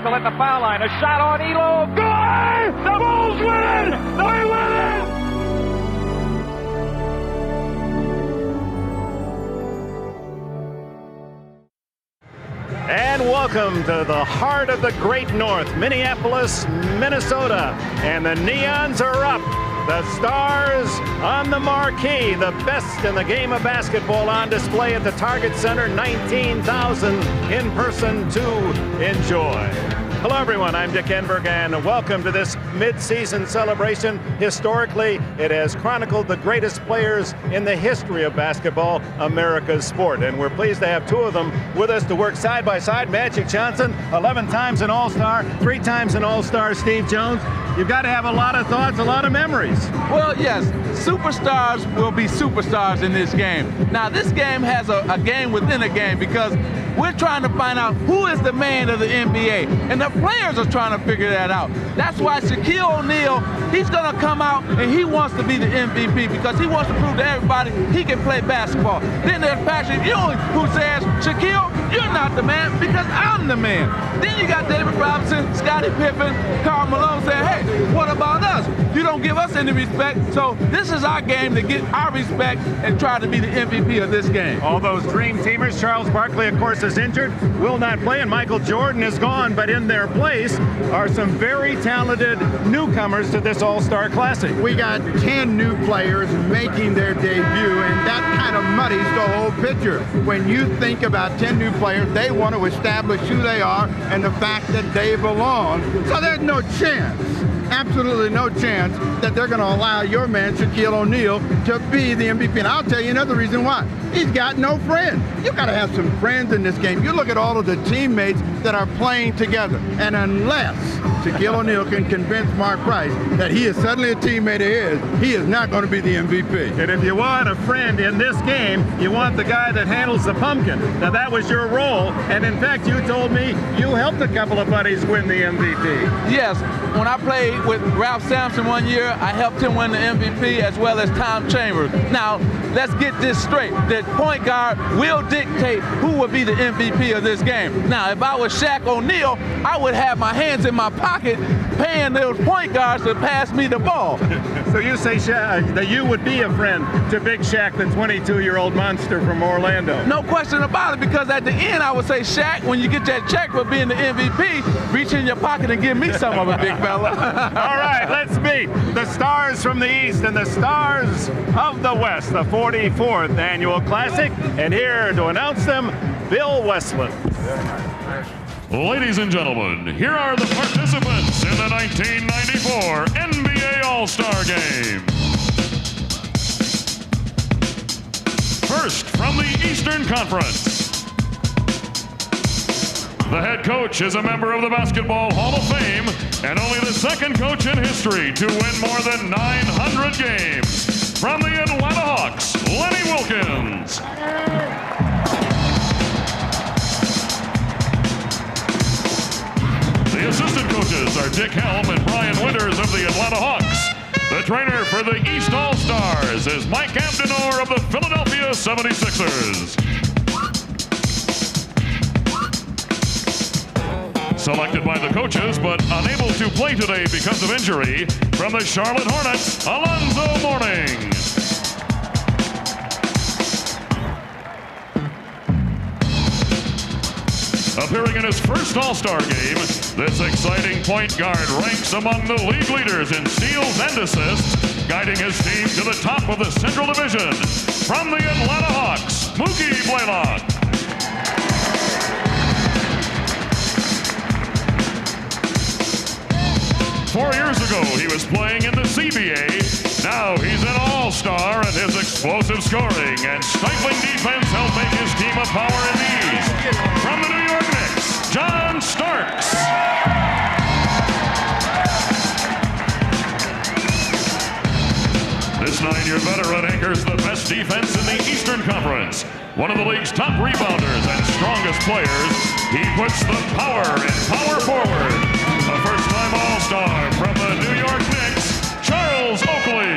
tackle at the foul line. A shot on Elo. Good! The Bulls win! They win it! And welcome to the heart of the great North, Minneapolis, Minnesota. And the Neons are up. The Stars on the marquee. The best in the game of basketball on display at the Target Center. 19,000 in person to enjoy. Hello, everyone. I'm Dick Enberg, and welcome to this mid-season celebration. Historically, it has chronicled the greatest players in the history of basketball, America's sport. And we're pleased to have two of them with us to work side by side. Magic Johnson, 11 times an All-Star, 3 times an All-Star. Steve Jones, you've got to have a lot of thoughts, a lot of memories. Well, yes, superstars will be superstars in this game. Now, this game has a game within a game because we're trying to find out who is the man of the NBA. And the players are trying to figure that out. That's why Shaquille O'Neal, he's going to come out and he wants to be the MVP because he wants to prove to everybody he can play basketball. Then there's Patrick Ewing who says, Shaquille, you're not the man because I'm the man. Then you got David Robinson, Scottie Pippen, Karl Malone saying, hey, what about us? You don't give us any respect. So this is our game to get our respect and try to be the MVP of this game. All those dream teamers, Charles Barkley, of course, is injured, will not play, and Michael Jordan is gone, but in their place are some very talented newcomers to this All-Star Classic. We got 10 new players making their debut, and that kind of muddies the whole picture. When you think about 10 new players, they want to establish who they are and the fact that they belong. So there's no chance, absolutely no chance, that they're going to allow your man, Shaquille O'Neal, to be the MVP. And I'll tell you another reason why. He's got no friends. You've got to have some friends in this game. You look at all of the teammates that are playing together, and unless Shaquille O'Neal can convince Mark Price that he is suddenly a teammate of his, he is not going to be the MVP. And if you want a friend in this game, you want the guy that handles the pumpkin. Now, that was your role, and in fact, you told me you helped a couple of buddies win the MVP. Yes, when I played with Ralph Sampson one year, I helped him win the MVP as well as Tom Chambers. Now, let's get this straight. The point guard will dictate who will be the MVP of this game. Now, if I was Shaq O'Neal, I would have my hands in my pocket paying those point guards to pass me the ball. So you say that you would be a friend to Big Shaq, the 22-year-old monster from Orlando? No question about it, because at the end I would say, Shaq, when you get that check for being the MVP, reach in your pocket and give me some of it, big fella. All right, let's meet the Stars from the East and the Stars of the West, the 44th Annual Classic. And here to announce them, Bill Westland. Ladies and gentlemen, here are the participants in the 1994 NBA All-Star Game. First, from the Eastern Conference, the head coach is a member of the Basketball Hall of Fame and only the second coach in history to win more than 900 games. From the Atlanta Hawks, Lenny Wilkins. The assistant coaches are Dick Helm and Brian Winters of the Atlanta Hawks. The trainer for the East All-Stars is Mike Abdenor of the Philadelphia 76ers. Selected by the coaches, but unable to play today because of injury, from the Charlotte Hornets, Alonzo Mourning. Appearing in his first All-Star game, this exciting point guard ranks among the league leaders in steals and assists, guiding his team to the top of the Central Division. From the Atlanta Hawks, Mookie Blaylock. Four years ago, he was playing in the CBA. Now he's an all-star, and his explosive scoring and stifling defense help make his team a power in the East. From the New York Knicks, John Starks. This 9-year veteran anchors the best defense in the Eastern Conference. One of the league's top rebounders and strongest players, he puts the power in power forward. A first-time All-Star from the New York Knicks, Charles Oakley.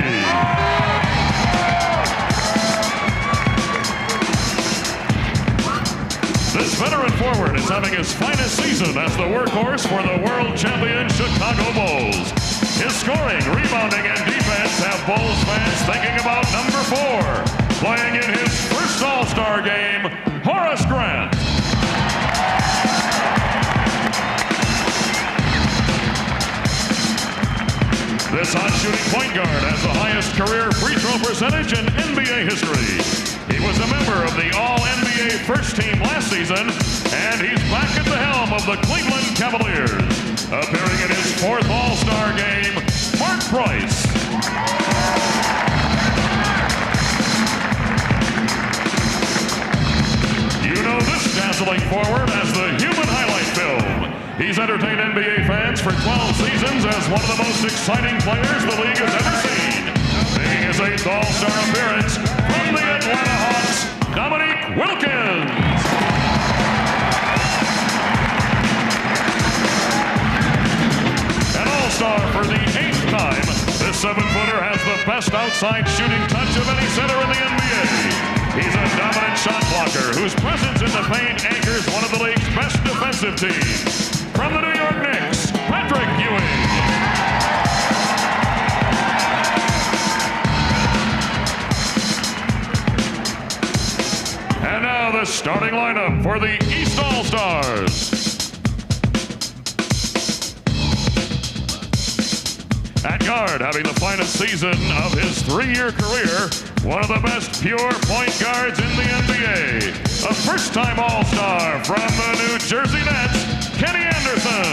This veteran forward is is having his finest season as the workhorse for the world champion Chicago Bulls. His scoring, rebounding, and defense have Bulls fans thinking about number 4, playing in his first All-Star game, Horace Grant. This hot-shooting point guard has the highest career free throw percentage in NBA history. He was a member of the All-NBA first team last season, and he's back at the helm of the Cleveland Cavaliers. Appearing in his 4th All-Star game, Mark Price. You know this dazzling forward as the human highlight film. He's entertained NBA fans for 12 seasons as one of the most exciting players the league has ever seen. Making his 8th All-Star appearance from the Atlanta Hawks, Dominique Wilkins. An All-Star for the 8th time, this 7-footer has the best outside shooting touch of any center in the NBA. He's a dominant shot blocker whose presence in the paint anchors one of the league's best defensive teams. From the New York Knicks, Patrick Ewing. And now the starting lineup for the East All-Stars. At guard, having the finest season of his 3-year career, one of the best pure point guards in the NBA. A first-time All-Star from the New Jersey Nets, Kenny Anderson.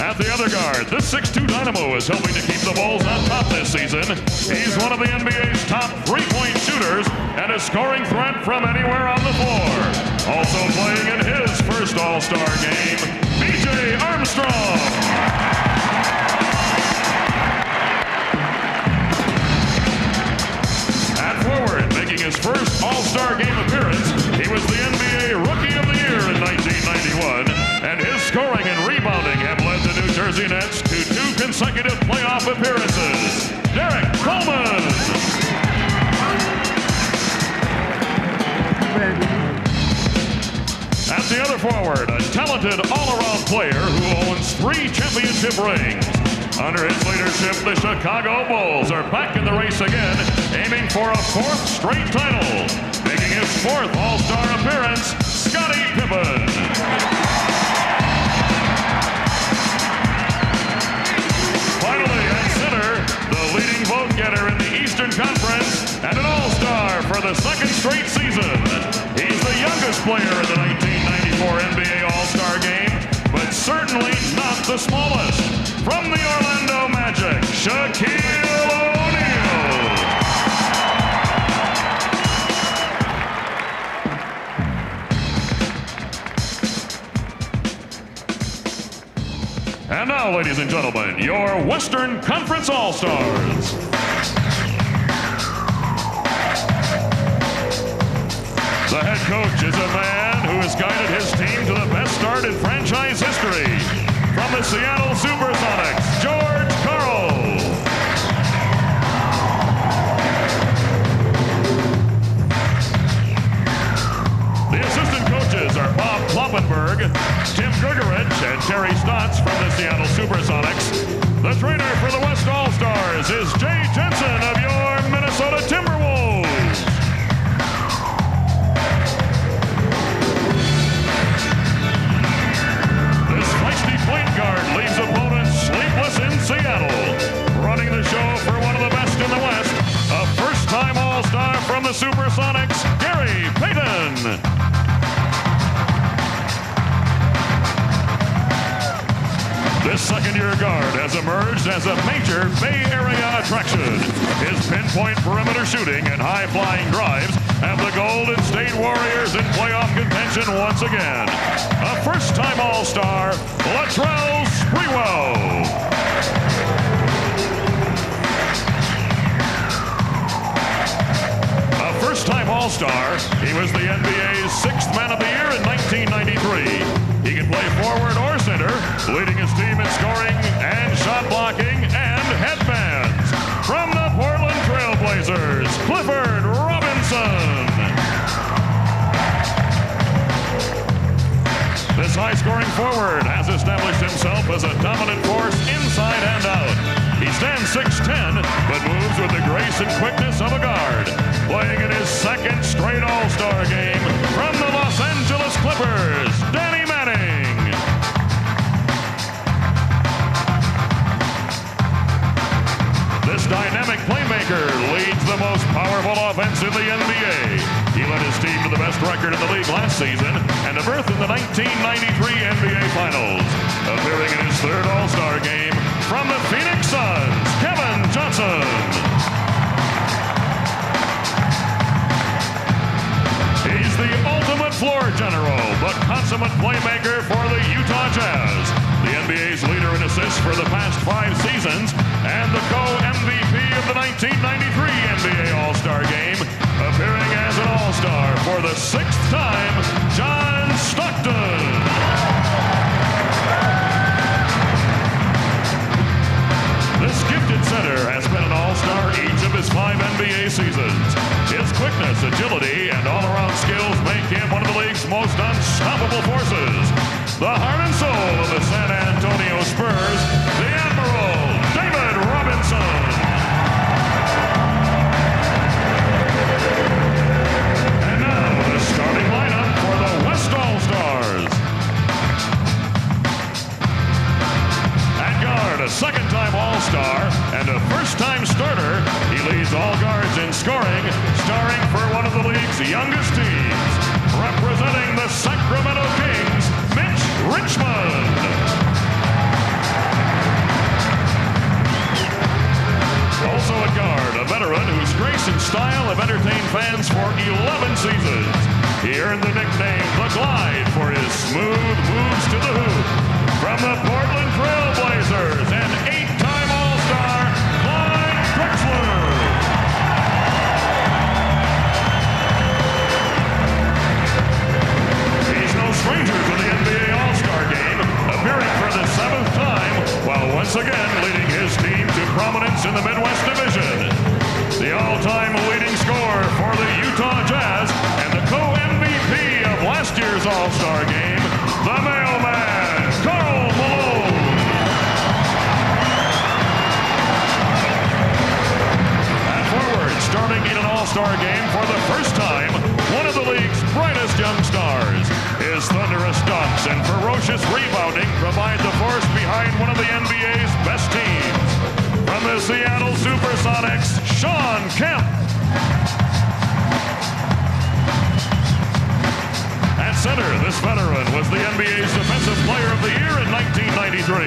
At the other guard, this 6'2" dynamo is helping to keep the Bulls on top this season. He's one of the NBA's top 3-point shooters and a scoring threat from anywhere on the floor. Also playing in his first All-Star game, B.J. Armstrong. His first All-Star game appearance, he was the NBA Rookie of the Year in 1991, and his scoring and rebounding have led the New Jersey Nets to 2 consecutive playoff appearances. Derek Coleman. At the other forward, a talented all-around player who owns 3 championship rings. Under his leadership, the Chicago Bulls are back in the race again, aiming for a 4th straight title. Making his 4th All-Star appearance, Scottie Pippen. Finally, at center, the leading vote-getter in the Eastern Conference and an All-Star for the 2nd straight season. He's the youngest player in the 1994 NBA All-Star game, but certainly not the smallest. From the Orlando Magic, Shaquille O'Neal. And now, ladies and gentlemen, your Western Conference All-Stars. The head coach is a man who has guided his team to the best start in franchise history. From the Seattle Supersonics, George Karl. The assistant coaches are Bob Kloppenberg, Tim Grgurich, and Terry Stotts from the Seattle Supersonics. The trainer for the West All-Stars is Jay Jensen of your Minnesota Timberwolves. Point guard leaves opponents sleepless in Seattle. Running the show for one of the best in the West, a first-time All-Star from the Supersonics, Gary Payton. This second-year guard has emerged as a major Bay Area attraction. His pinpoint perimeter shooting and high-flying drives have the Golden State Warriors in playoff contention once again. A first-time All-Star, Latrell Sprewell. A first-time All-Star, he was the NBA's 6th Man of the Year in 1993. He can play forward or center, leading his team in scoring and shot blocking and headbands. From the Portland Trail Blazers, high-scoring forward has established himself as a dominant force inside and out. He stands 6'10", but moves with the grace and quickness of a guard. Playing in his second straight All-Star game from the Los Angeles Clippers, Danny Manning. This dynamic playmaker leads the most powerful offense in the NBA. He led his team to the best record in the league last season and a berth in the 1993 NBA Finals. Appearing in his third All-Star game from the Phoenix Suns, Kevin Johnson. He's the ultimate floor general, but consummate playmaker for the Utah Jazz. The NBA's leader in assists for the past 5 seasons and the co-MVP of the 1993 NBA All-Star Game, appearing as an All-Star for the 6th time, John Stockton. This gifted center has been an All-Star each of his 5 NBA seasons. His quickness, agility, and all-around skills make him one of the league's most unstoppable forces. The heart and soul of the San Antonio Spurs, the Admiral, David Robinson. And now the starting lineup for the West All-Stars. At guard, a second-time All-Star and a first-time starter, he leads all guards in scoring, starring for one of the league's youngest teams. Representing the Sacramento Kings, Mitch Richmond. Also at guard, a veteran whose grace and style have entertained fans for 11 seasons. He earned the nickname The Glide for his smooth moves to the hoop. From the Portland Trail Blazers, an 8-time All-Star, Clyde Drexler. Stranger to the NBA All-Star Game, appearing for the 7th time, while once again leading his team to prominence in the Midwest Division. The all-time leading scorer for the Utah Jazz and the co-MVP of last year's All-Star Game, the mailman, Karl Malone. At forward, starting in an All-Star Game for the first time, one of the league's brightest young stars. His thunderous dunks and ferocious rebounding provide the force behind one of the NBA's best teams. From the Seattle Supersonics, Shawn Kemp. At center, this veteran was the NBA's Defensive Player of the Year in 1993.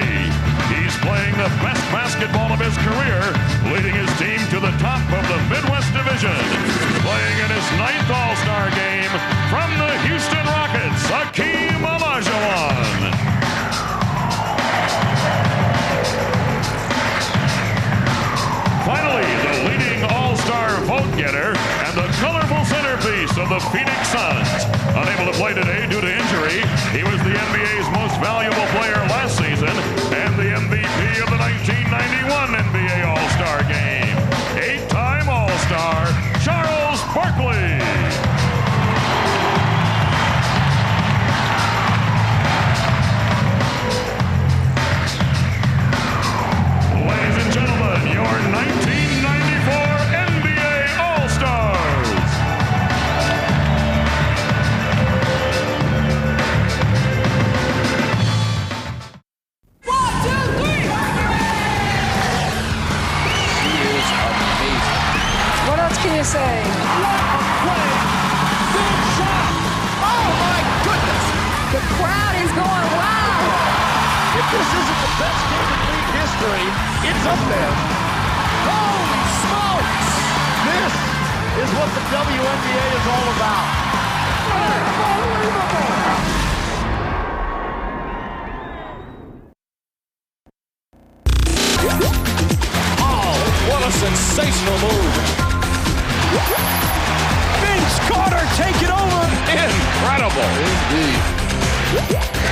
He's playing the best basketball of his career, leading his team to the top of the Midwest Division. Playing in his 9th All-Star Game from the Houston Rockets, Hakeem Olajuwon. Finally, the leading All-Star vote getter and the colorful centerpiece of the Phoenix Suns. Unable to play today due to injury, he was the NBA's most valuable player last season and the MVP of the 1991 NBA All-Star Game. 8-time All-Star, Charles Barkley. Ladies and gentlemen, your 1994 NBA All-Stars. What else can you say? What a play! Big shot! Oh my goodness! The crowd is going wild. If this isn't the best game in league history, it's up there. Holy smokes! This is what the WNBA is all about. Unbelievable! Oh, what a sensational move! Vince Carter take it over. Incredible. Indeed.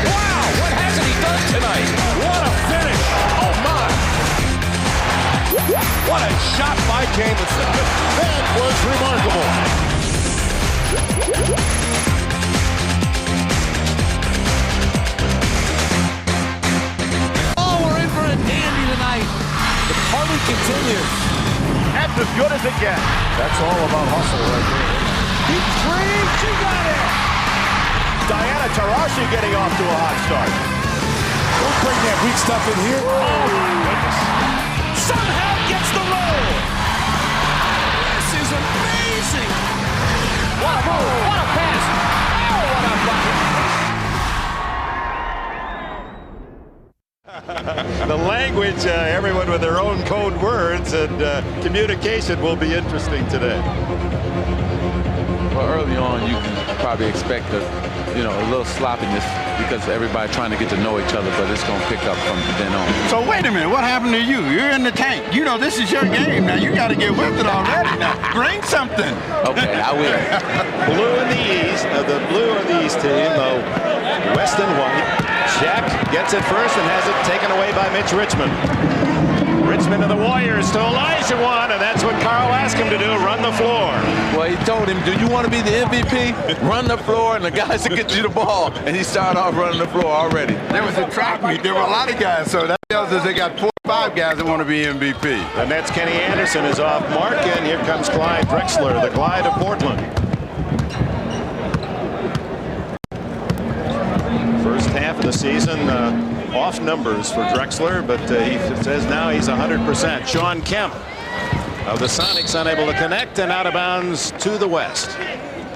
Wow, what hasn't he done tonight? What a finish. Oh, my. What a shot by Jamison. That was remarkable. we continue? That's as good as it gets. That's all about hustle right there. Deep three, she got it. Diana Taurasi getting off to a hot start. Don't bring that weak stuff in here. Oh my goodness. Somehow gets the roll. This is amazing. What a move. What a pass. Oh, what a bucket. The language, everyone with their own code words, and communication will be interesting today. Well, early on, you can probably expect a little sloppiness because everybody trying to get to know each other, but it's going to pick up from then on. So wait a minute, what happened to you? You're in the tank. You know this is your game now. You got to get with it already. Now bring something. Okay, I will. Blue in the East, the blue of the East team, the West and white. Shaq gets it first and has it taken away by Mitch Richmond. Richmond to the Warriors to Olajuwon, and that's what Carl asked him to do, run the floor. Well, he told him, do you want to be the MVP? Run the floor, and the guys will get you the ball. And he started off running the floor already. There was a track meet. There were a lot of guys, so that tells us they got 4 or 5 guys that want to be MVP. The Nets' Kenny Anderson is off mark, and here comes Clyde Drexler, the Clyde of Portland. First half of the season, off numbers for Drexler, but he says now he's 100%. Sean Kemp of the Sonics unable to connect and out of bounds to the west.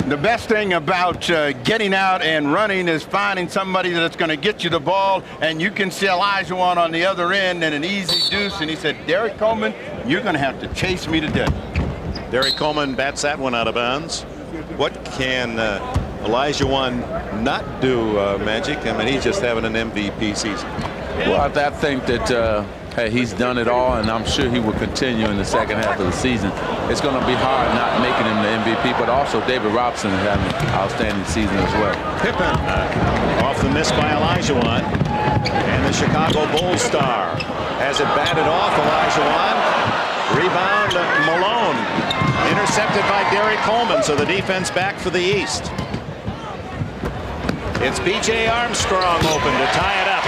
The best thing about getting out and running is finding somebody that's going to get you the ball, and you can see Olajuwon on the other end and an easy deuce, and he said, Derek Coleman, you're going to have to chase me to death. Derek Coleman bats that one out of bounds. What can Olajuwon not do, Magic? I mean, he's just having an MVP season. Well, I think that hey, he's done it all, and I'm sure he will continue in the second half of the season. It's going to be hard not making him the MVP, but also David Robinson is having an outstanding season as well. Pippen off the miss by Olajuwon, and the Chicago Bulls star has it batted off. Olajuwon, rebound Malone, intercepted by Derek Coleman, so the defense back for the East. It's B.J. Armstrong open to tie it up.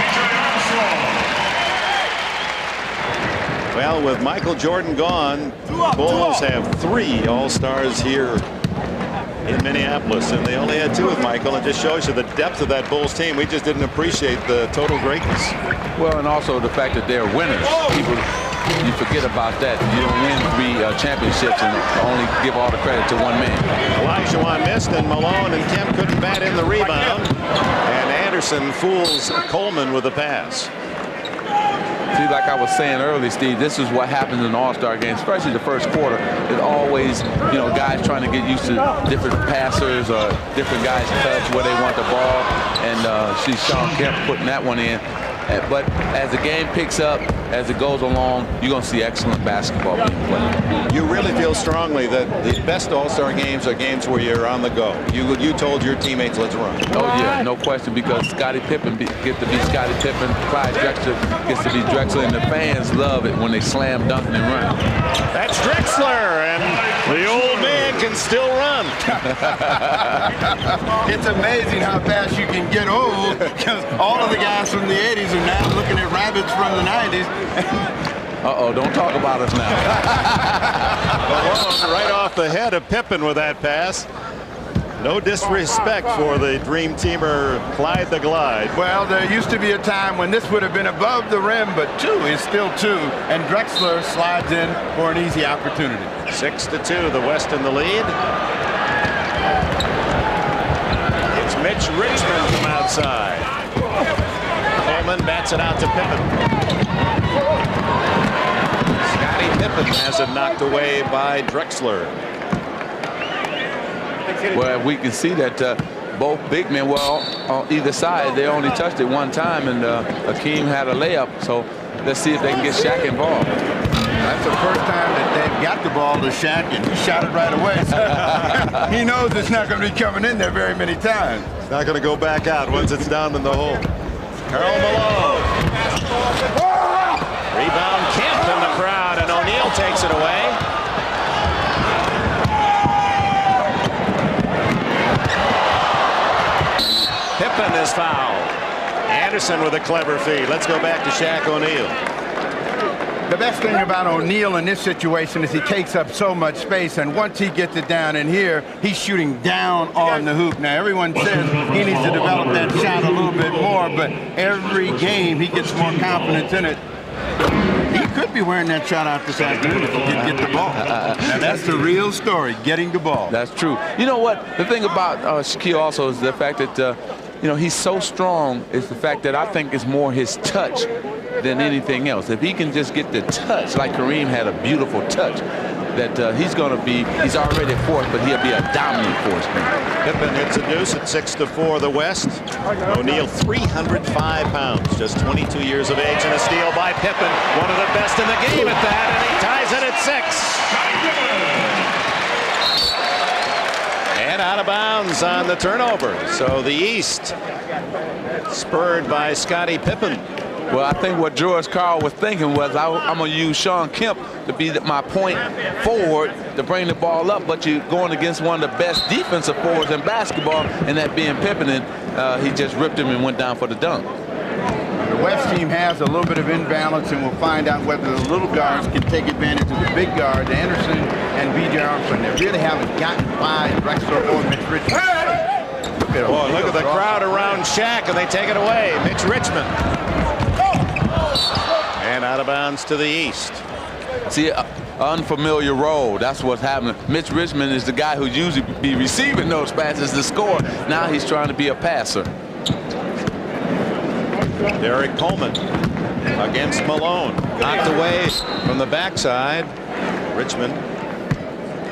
Well, with Michael Jordan gone, Bulls have 3 All-Stars here in Minneapolis, and they only had 2 with Michael. It just shows you the depth of that Bulls team. We just didn't appreciate the total greatness. Well, and also the fact that they're winners. People, you forget about that. You don't win 3 championships and only give all the credit to one man. Olajuwon missed, and Malone and Kemp couldn't bat in the rebound. And Anderson fools Coleman with a pass. See, like I was saying earlier, Steve, this is what happens in All-Star games, especially the first quarter. It's always, guys trying to get used to different passers or different guys' touch where they want the ball. And see Sean Kemp putting that one in. But as the game picks up, as it goes along, you're going to see excellent basketball being played. You really feel strongly that the best All-Star games are games where you're on the go. You told your teammates, let's run. Oh, yeah, no question, because Scottie Pippen gets to be Scottie Pippen, Clyde Drexler gets to be Drexler, and the fans love it when they slam dunk and run. That's Drexler, and the old man can still run. It's amazing how fast you can get old, because all of the guys from the 80s are now looking at rabbits from the 90s. Uh-oh, don't talk about us now. Malone right off the head of Pippen with that pass. No disrespect for the dream teamer Clyde the Glide. Well, there used to be a time when this would have been above the rim, but 2 is still 2, and Drexler slides in for an easy opportunity. 6-2, the West in the lead. It's Mitch Richmond from outside. Coleman bats it out to Pippen. Scottie Pippen has it knocked away by Drexler. Well, we can see that both big men, well, on either side, they only touched it one time, and Hakeem had a layup. So let's see if they can get Shaq involved. That's the first time that they've got the ball to Shaq, and he shot it right away. So he knows it's not going to be coming in there very many times. It's not going to go back out once it's down in the hole. Karl Malone. Rebound Kemp in the crowd, and O'Neal takes it away. Pippen is fouled. Anderson with a clever feed. Let's go back to Shaq O'Neal. The best thing about O'Neal in this situation is he takes up so much space, and once he gets it down in here, he's shooting down on the hoop. Now, everyone says he needs to develop that shot a little bit more, but every game he gets more confidence in it. He could be wearing that shot out this afternoon if he didn't get the ball. Now, that's the real story, getting the ball. That's true. You know what? The thing about Shaquille also is the fact that, you know, he's so strong is the fact that I think it's more his touch than anything else. If he can just get the touch, like Kareem had a beautiful touch, that he's already a force, but he'll be a dominant force. Pippen hits a deuce at 6-4 the West. O'Neal 305 pounds, just 22 years of age, and a steal by Pippen, one of the best in the game at that, and he ties it at 6. And out of bounds on the turnover. So the East spurred by Scottie Pippen. Well, I think what George Karl was thinking was I'm going to use Shawn Kemp to be my point forward to bring the ball up, but you're going against one of the best defensive forwards in basketball, and that being Pippen, and he just ripped him and went down for the dunk. The West team has a little bit of imbalance, and we'll find out whether the little guards can take advantage of the big guards, Anderson and B.J. Armstrong. They really haven't gotten by Drexler or Mitch Richmond. Look at the crowd around Shaq, and they take it away. Mitch Richmond. And out of bounds to the East. See, unfamiliar role. That's what's happening. Mitch Richmond is the guy who usually be receiving those passes to score. Now he's trying to be a passer. Derek Coleman against Malone. Knocked away from the backside. Richmond.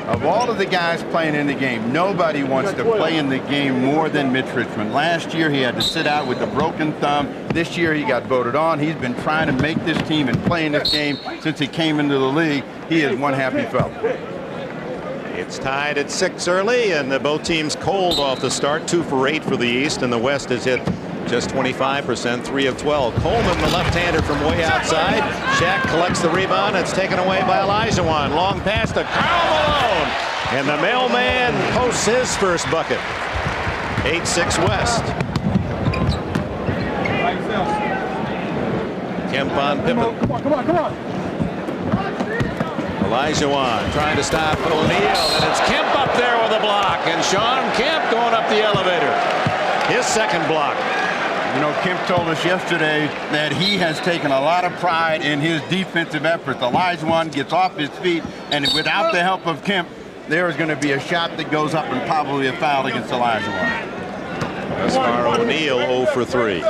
Of all of the guys playing in the game, nobody wants to play in the game more than Mitch Richmond. Last year, he had to sit out with a broken thumb. This year, he got voted on. He's been trying to make this team and play in this game since he came into the league. He is one happy fellow. It's tied at 6 early, and both teams cold off the start. 2 for 8 for the East, and the West has hit just 25%, 3 of 12. Coleman, the left-hander from way outside. Shaq collects the rebound. It's taken away by Olajuwon. Long pass to Karl Malone. And the mailman posts his first bucket. 8-6 West. Kemp on Pippen. Come on. Olajuwon trying to stop O'Neal, and it's Kemp up there with a block. And Shawn Kemp going up the elevator. His second block. You know, Kemp told us yesterday that he has taken a lot of pride in his defensive efforts. Olajuwon gets off his feet, and without the help of Kemp, there is going to be a shot that goes up and probably a foul against Olajuwon. Thus far, O'Neal 0 for 3.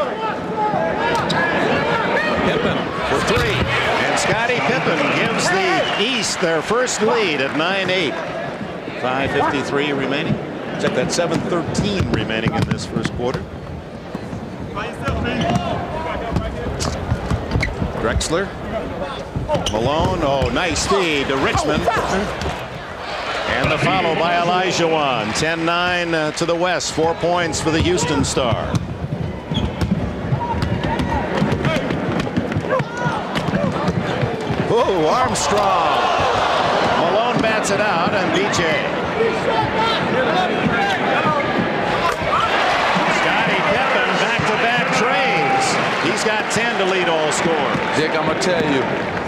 Pippen for 3. And Scottie Pippen gives the East their first lead at 9-8. 5:53 remaining. Check that, 7:13 remaining in this first quarter. Drexler. Malone. Oh, nice feed to Richmond. And the follow by Olajuwon. 10-9 to the West. 4 points for the Houston Star. Oh, Armstrong. Malone bats it out, and B.J. Scottie Pippen back-to-back trades. He's got 10 to lead all scorers. Dick, I'm going to tell you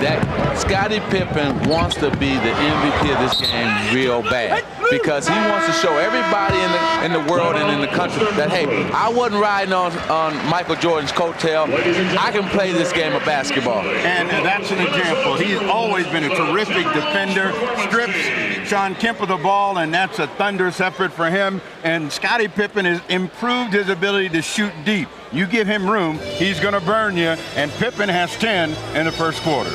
that Scottie Pippen wants to be the MVP of this game real bad, because he wants to show everybody in the world and in the country that, hey, I wasn't riding on Michael Jordan's coattail. I can play this game of basketball. And that's an example. He's always been a terrific defender. Strips Shawn Kemp of the ball, and that's a thunderous effort for him. And Scottie Pippen has improved his ability to shoot deep. You give him room, he's going to burn you, and Pippen has 10 in the first quarter.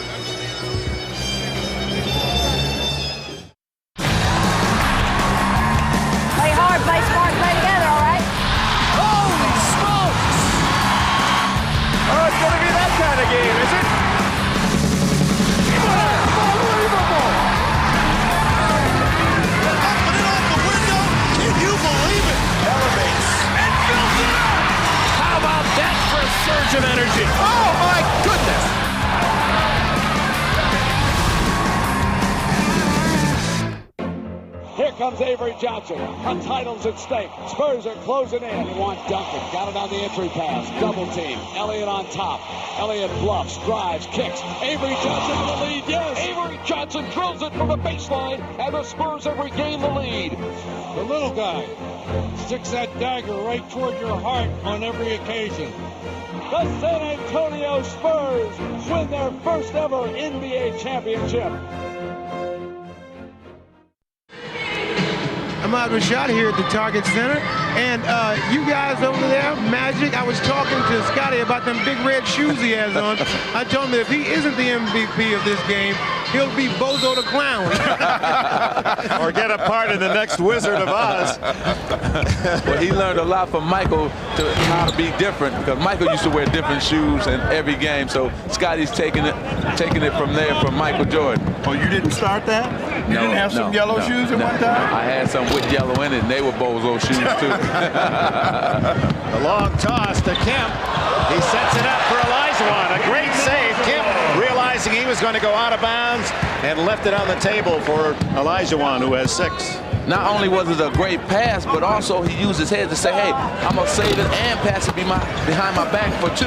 Play hard, play smart, play together, all right? Holy smokes! Oh, it's going to be that kind of game, is it? Unbelievable! Up and off the window. Can you believe it? Elevates and fills it up! How about that for a surge of energy? Oh, my goodness! comes Avery Johnson. A title's at stake. Spurs are closing in. They want Duncan. Got it on the entry pass. Double team. Elliott on top. Elliott bluffs, drives, kicks. Avery Johnson to the lead. Yes. Avery Johnson drills it from the baseline, and the Spurs have regained the lead. The little guy sticks that dagger right toward your heart on every occasion. The San Antonio Spurs win their first ever NBA championship. Ahmad Rashad here at the Target Center. And you guys over there, Magic, I was talking to Scottie about them big red shoes he has on. I told him that if he isn't the MVP of this game, he'll be Bozo the Clown. Or get a part in the next Wizard of Oz. Well, he learned a lot from Michael to how to be different, because Michael used to wear different shoes in every game. So Scottie's taking it from there from Michael Jordan. Oh, you didn't start that? You didn't have some yellow shoes at one time? I had some with yellow in it, and they were Bozo shoes, too. The long toss to Kemp. He sets it up for Olajuwon. A great save. Kemp realizing he was going to go out of bounds and left it on the table for Olajuwon, who has 6. Not only was it a great pass, but also he used his head to say, hey, I'm going to save it and pass it behind my back for 2.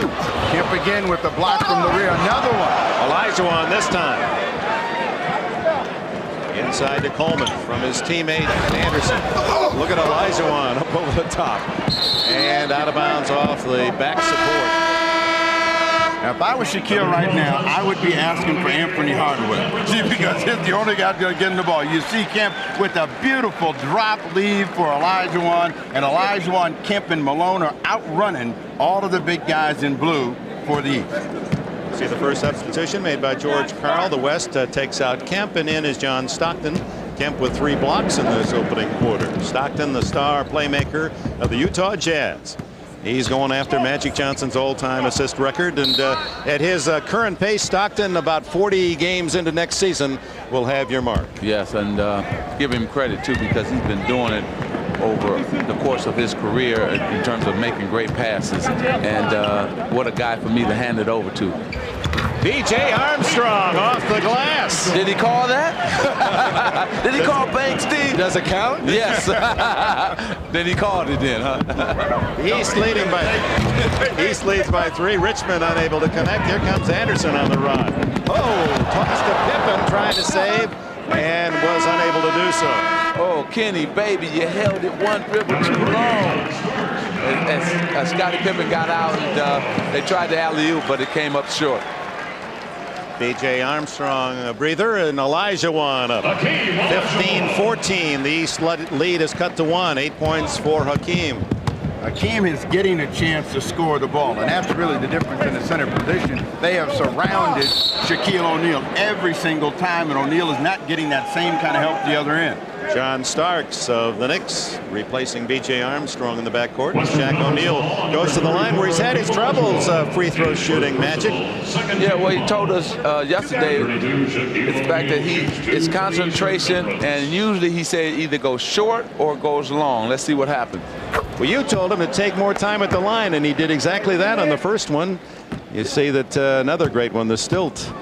Kemp again with the block from the rear. Another one. Olajuwon this time. Inside to Coleman from his teammate Anderson. Look at Olajuwon up over the top. And out of bounds off the back support. Now, if I was Shaquille right now, I would be asking for Anthony Hardaway. See, because he's the only guy going to get in the ball. You see Kemp with a beautiful drop lead for Olajuwon. And Olajuwon, Kemp, and Malone are outrunning all of the big guys in blue for the East. See the first substitution made by George Karl. The West takes out Kemp, and in is John Stockton. Kemp with 3 blocks in this opening quarter. Stockton, the star playmaker of the Utah Jazz. He's going after Magic Johnson's all-time assist record, and at his current pace, Stockton, about 40 games into next season, will have your mark. Yes, and give him credit, too, because he's been doing it over the course of his career in terms of making great passes. And what a guy for me to hand it over to. B.J. Armstrong off the glass. Did he call that? Did he call Banks D? Does it count? Yes. Then he called it then, huh? East leads by 3. Richmond unable to connect. Here comes Anderson on the run. Oh, toss to Pippen trying to save and was unable to do so. Oh, Kenny, baby, you held it one dribble too long. As Scottie Pippen got out, and they tried to alley-oop, but it came up short. B.J. Armstrong a breather, and Olajuwon up 15-14. The East lead is cut to 1. 8 points for Hakeem. Hakeem is getting a chance to score the ball, and that's really the difference in the center position. They have surrounded Shaquille O'Neal every single time, and O'Neal is not getting that same kind of help at the other end. John Starks of the Knicks replacing B.J. Armstrong in the backcourt. Shaq O'Neal goes to the line where he's had his troubles free throw shooting. Magic. Yeah, well, he told us yesterday it's the fact that it's concentration, and usually he said either goes short or goes long. Let's see what happens. Well, you told him to take more time at the line, and he did exactly that on the first one. You see that another great one, the Stilt,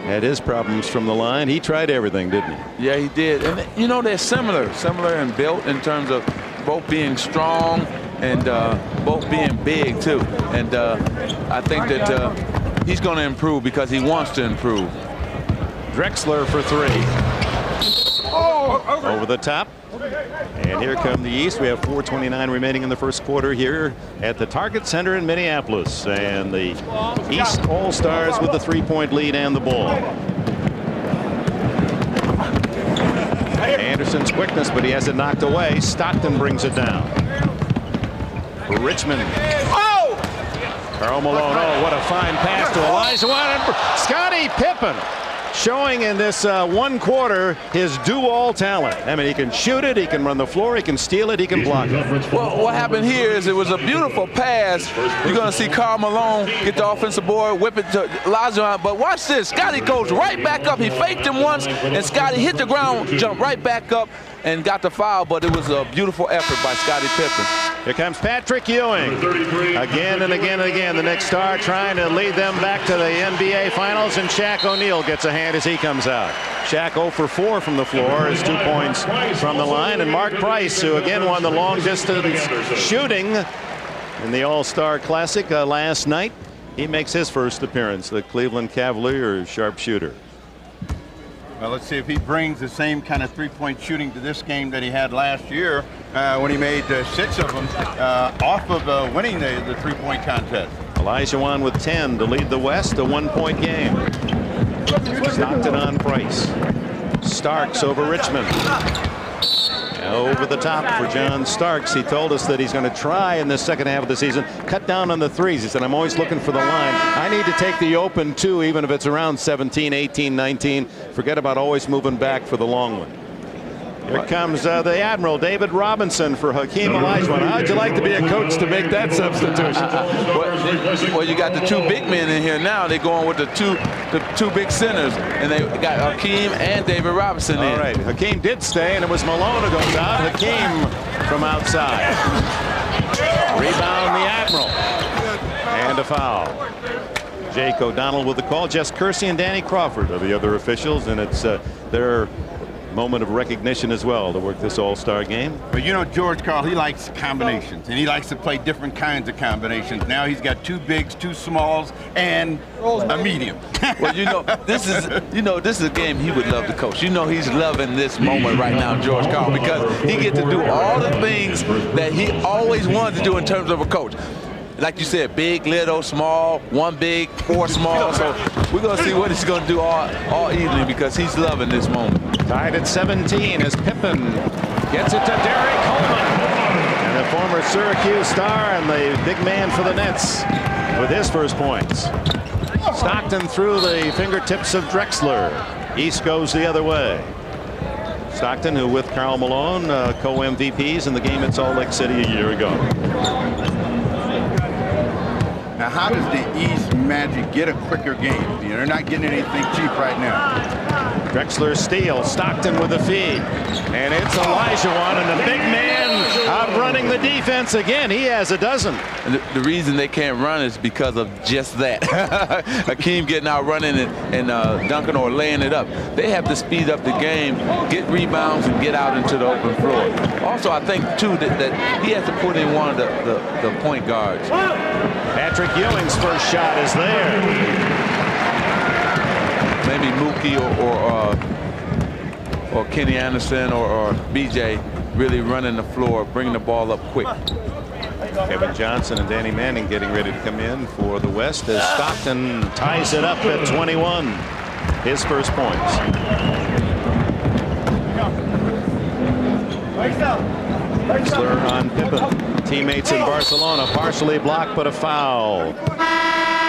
had his problems from the line. He tried everything, didn't he? Yeah, he did. And, you know, they're similar in built in terms of both being strong and both being big, too. And I think that he's going to improve because he wants to improve. Drexler for 3. Over the top. And here come the East. We have 4:29 remaining in the first quarter here at the Target Center in Minneapolis. And the East All-Stars with the 3-point lead and the ball. Anderson's quickness, but he has it knocked away. Stockton brings it down. For Richmond. Oh! Karl Malone. Oh, what a fine pass to Olajuwon. Scottie Pippen showing in this one quarter his do-all talent. I mean, he can shoot it, he can run the floor, he can steal it, he can block it. Well, what happened here is it was a beautiful pass. You're going to see Karl Malone get the offensive board, whip it to Olajuwon. But watch this. Scottie goes right back up. He faked him once, and Scottie hit the ground, jumped right back up, and got the foul. But it was a beautiful effort by Scottie Pippen. Here comes Patrick Ewing. Again and again and again, the Knicks star trying to lead them back to the NBA Finals, and Shaq O'Neal gets a hand as he comes out. Shaq 0 for 4 from the floor, is 2 points from the line. And Mark Price, who again won the long distance shooting in the All-Star Classic last night. He makes his first appearance, the Cleveland Cavaliers sharpshooter. Well, let's see if he brings the same kind of three-point shooting to this game that he had last year when he made 6 of them off of winning the three-point contest. Olajuwon with 10 to lead the West, a 1-point game. Stockton on Price. Starks over Richmond. Over the top for John Starks. He told us that he's going to try in the second half of the season cut down on the threes. He said, I'm always looking for the line. I need to take the open two, even if it's around 17, 18, 19. Forget about always moving back for the long one. Here comes the Admiral, David Robinson, for Hakeem Olajuwon. How'd you like to be a coach to make that substitution? Well, you got the 2 big men in here now. They're going with the two big centers, and they got Hakeem and David Robinson in. All right, Hakeem did stay, and it was Malone who goes out. Hakeem from outside. Rebound the Admiral. And a foul. Jake O'Donnell with the call. Jess Kersey and Danny Crawford are the other officials, and it's their moment of recognition as well to work this All-Star game. But you know, George Karl, he likes combinations, and he likes to play different kinds of combinations. Now he's got 2 bigs, 2 smalls, and a medium. Well, this is a game he would love to coach. He's loving this moment right now, George Karl, because he gets to do all the things that he always wanted to do in terms of a coach. Like you said, big, little, small, 1 big, 4 small. So we're going to see what he's going to do all evening, because he's loving this moment. Tied at 17 as Pippen gets it to Derek Coleman. And the former Syracuse star and the big man for the Nets with his first points. Stockton through the fingertips of Drexler. East goes the other way. Stockton, who with Karl Malone, co-MVPs in the game at Salt Lake City a year ago. Now, how does the East Magic get a quicker game? They're not getting anything cheap right now. Drexler steal. Stockton with the feed. And it's Olajuwon, and the big man outrunning the defense again. He has a dozen. The reason they can't run is because of just that. Hakeem getting out running and dunking or laying it up. They have to speed up the game, get rebounds, and get out into the open floor. Also, I think, too, that he has to put in one of the point guards. Patrick Ewing's first shot is there. Maybe Mookie or Kenny Anderson or BJ really running the floor, bringing the ball up quick. Kevin Johnson and Danny Manning getting ready to come in for the West as Stockton ties it up at 21. His first points. Drexler on Pippen. Teammates in Barcelona, partially blocked, but a foul.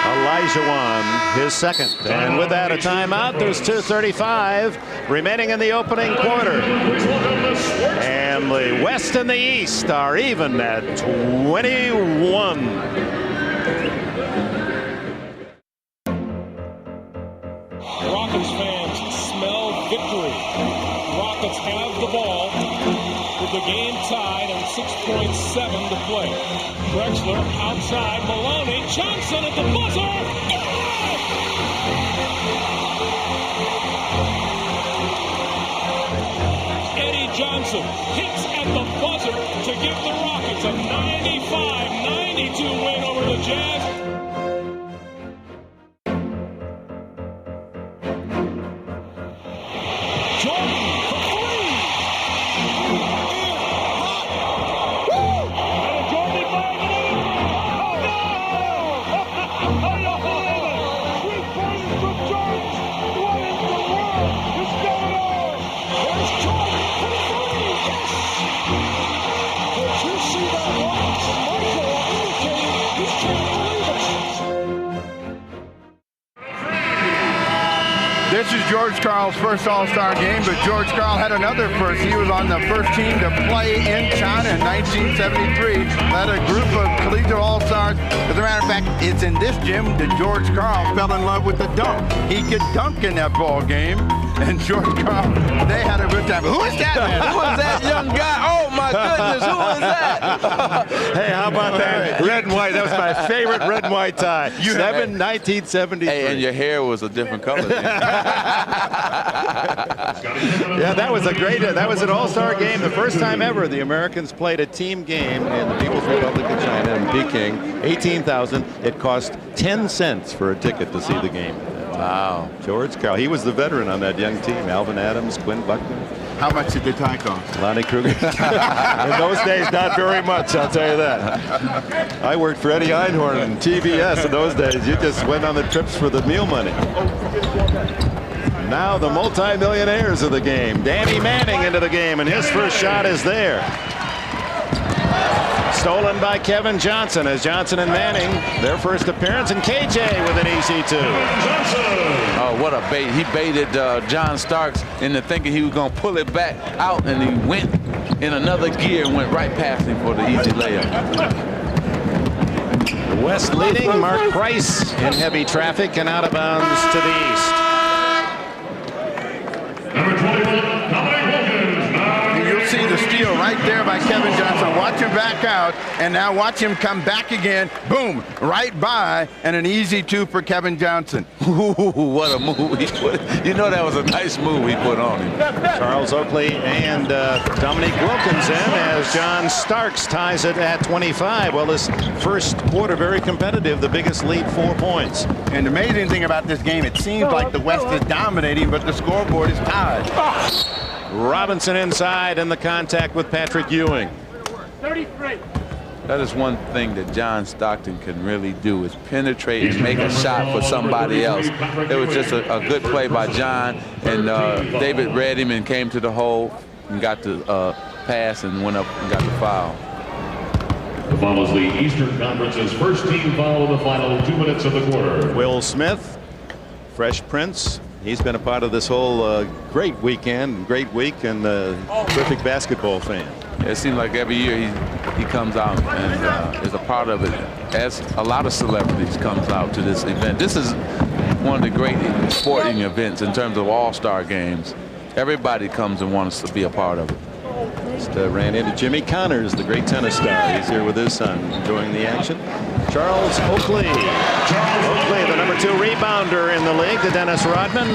Olajuwon, his second. And with that, a timeout. There's 2:35 remaining in the opening quarter. And the West and the East are even at 21. Rockets fans smell victory. Rockets have the ball with the game tied and 6.7 to play. Drexler outside, Maloney, Johnson at the buzzer. Eddie Johnson hits at the buzzer to give the Rockets a 95-92 win over the Jazz. This is George Karl's first All-Star game, but George Karl had another first. He was on the first team to play in China in 1973. Led a group of collegiate All-Stars. As a matter of fact, it's in this gym that George Karl fell in love with the dunk. He could dunk in that ball game, and George Karl, they had a good time. Who is that man? Who is that young guy? Oh, my goodness, who is that? Hey, how about that? Red and white. That was my favorite red and white tie. 1973. Hey, and your hair was a different color then. Yeah, that was a great, that was an all-star game. The first time ever the Americans played a team game in the People's Republic of China in Peking. 18,000. It cost 10 cents for a ticket to see the game. Wow. George Carl. He was the veteran on that young team. Alvin Adams, Quinn Buckner. How much did the tie cost? Lonnie Kruger. In those days, not very much, I'll tell you that. I worked for Eddie Einhorn and TBS in those days. You just went on the trips for the meal money. Now the multi-millionaires of the game. Danny Manning into the game, and his first shot is there. Stolen by Kevin Johnson as Johnson and Manning, their first appearance, and KJ with an easy two. Oh, what a bait. He baited John Starks into thinking he was going to pull it back out, and he went in another gear and went right past him for the easy layup. The West leading, Mark Price in heavy traffic and out of bounds to the east. Number 21, You'll see the steal right there by Kevin Johnson. Watch him back out, and now watch him come back again. Boom, right by, and an easy two for Kevin Johnson. Ooh, what a move he put. You know that was a nice move he put on him. Charles Oakley and Dominique Wilkinson as John Starks ties it at 25. Well, this first quarter very competitive. The biggest lead, 4 points. And the amazing thing about this game, it seems like the West is dominating, but the scoreboard is tied. Robinson inside and the contact with Patrick Ewing. 33. That is one thing that John Stockton can really do, is penetrate and make a shot for somebody else. It was just a good play by John, and David read him and came to the hole and got the pass and went up and got the foul. follows the Eastern Conference's first team foul in the final 2 minutes of the quarter. Will Smith, Fresh Prince. He's been a part of this whole great weekend, great week, and terrific basketball fan. It seems like every year he comes out and is a part of it, as a lot of celebrities comes out to this event. This is one of the great sporting events in terms of all-star games. Everybody comes and wants to be a part of it. Just ran into Jimmy Connors, the great tennis star. He's here with his son enjoying the action. Charles Oakley. Oakley, the number 2 rebounder in the league, to Dennis Rodman.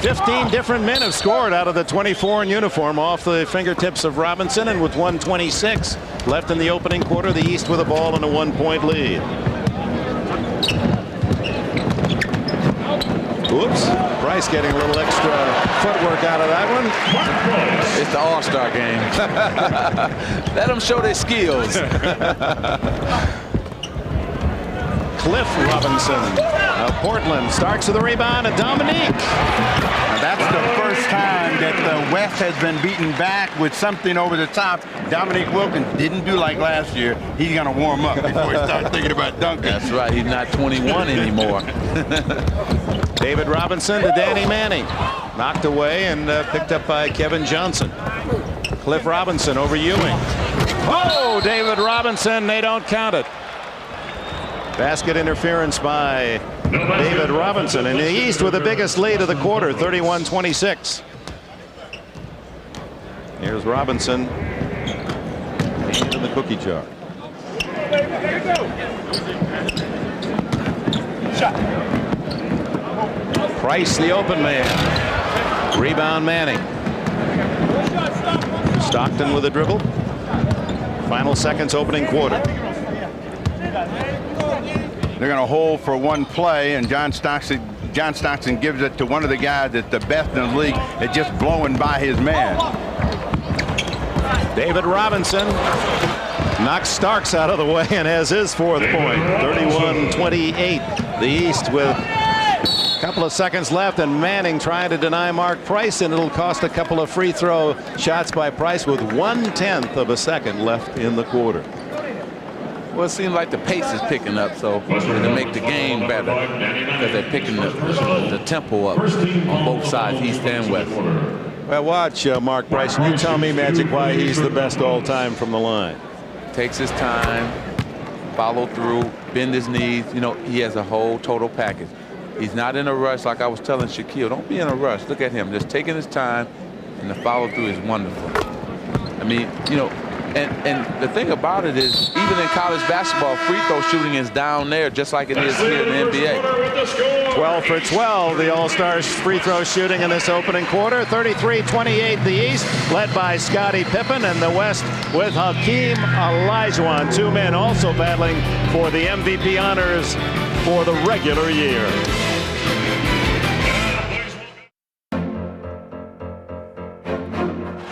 15 different men have scored out of the 24 in uniform off the fingertips of Robinson, and with 1:26 left in the opening quarter, the East with a ball and a 1-point lead. Oops. Price getting a little extra footwork out of that one. It's the all-star game. Let them show their skills. Cliff Robinson of Portland starts with the rebound, and Dominique. Now that's the first time that the West has been beaten back with something over the top. Dominique Wilkins didn't do like last year. He's going to warm up before he starts thinking about dunking. That's right. He's not 21 anymore. David Robinson to Danny Manning. Knocked away and picked up by Kevin Johnson. Cliff Robinson over Ewing. Oh, David Robinson. They don't count it. Basket interference by David Robinson, and the East with the biggest lead of the quarter, 31-26. Here's Robinson into the cookie jar. Price, the open man. Rebound Manning. Stockton with a dribble. Final seconds opening quarter. They're going to hold for one play, and John Stockton gives it to one of the guys that's the best in the league at just blowing by his man. David Robinson knocks Starks out of the way and has his 4th point. 31-28. The East with a couple of seconds left, and Manning trying to deny Mark Price, and it'll cost a couple of free throw shots by Price with 1/10 of a second left in the quarter. Well, it seems like the pace is picking up, so to make the game better, because they're picking the tempo up on both sides, East and West. Well, watch Mark Price, and you tell me, Magic, why he's the best all time from the line. Takes his time, follow through, bend his knees. You know, he has a whole total package. He's not in a rush, like I was telling Shaquille. Don't be in a rush. Look at him, just taking his time, and the follow through is wonderful. I mean, you know, And the thing about it is, even in college basketball, free throw shooting is down there, just like it is here in the NBA. 12 for 12, the All-Stars free throw shooting in this opening quarter. 33-28 the East, led by Scottie Pippen, and the West with Hakeem Olajuwon. Two men also battling for the MVP honors for the regular year.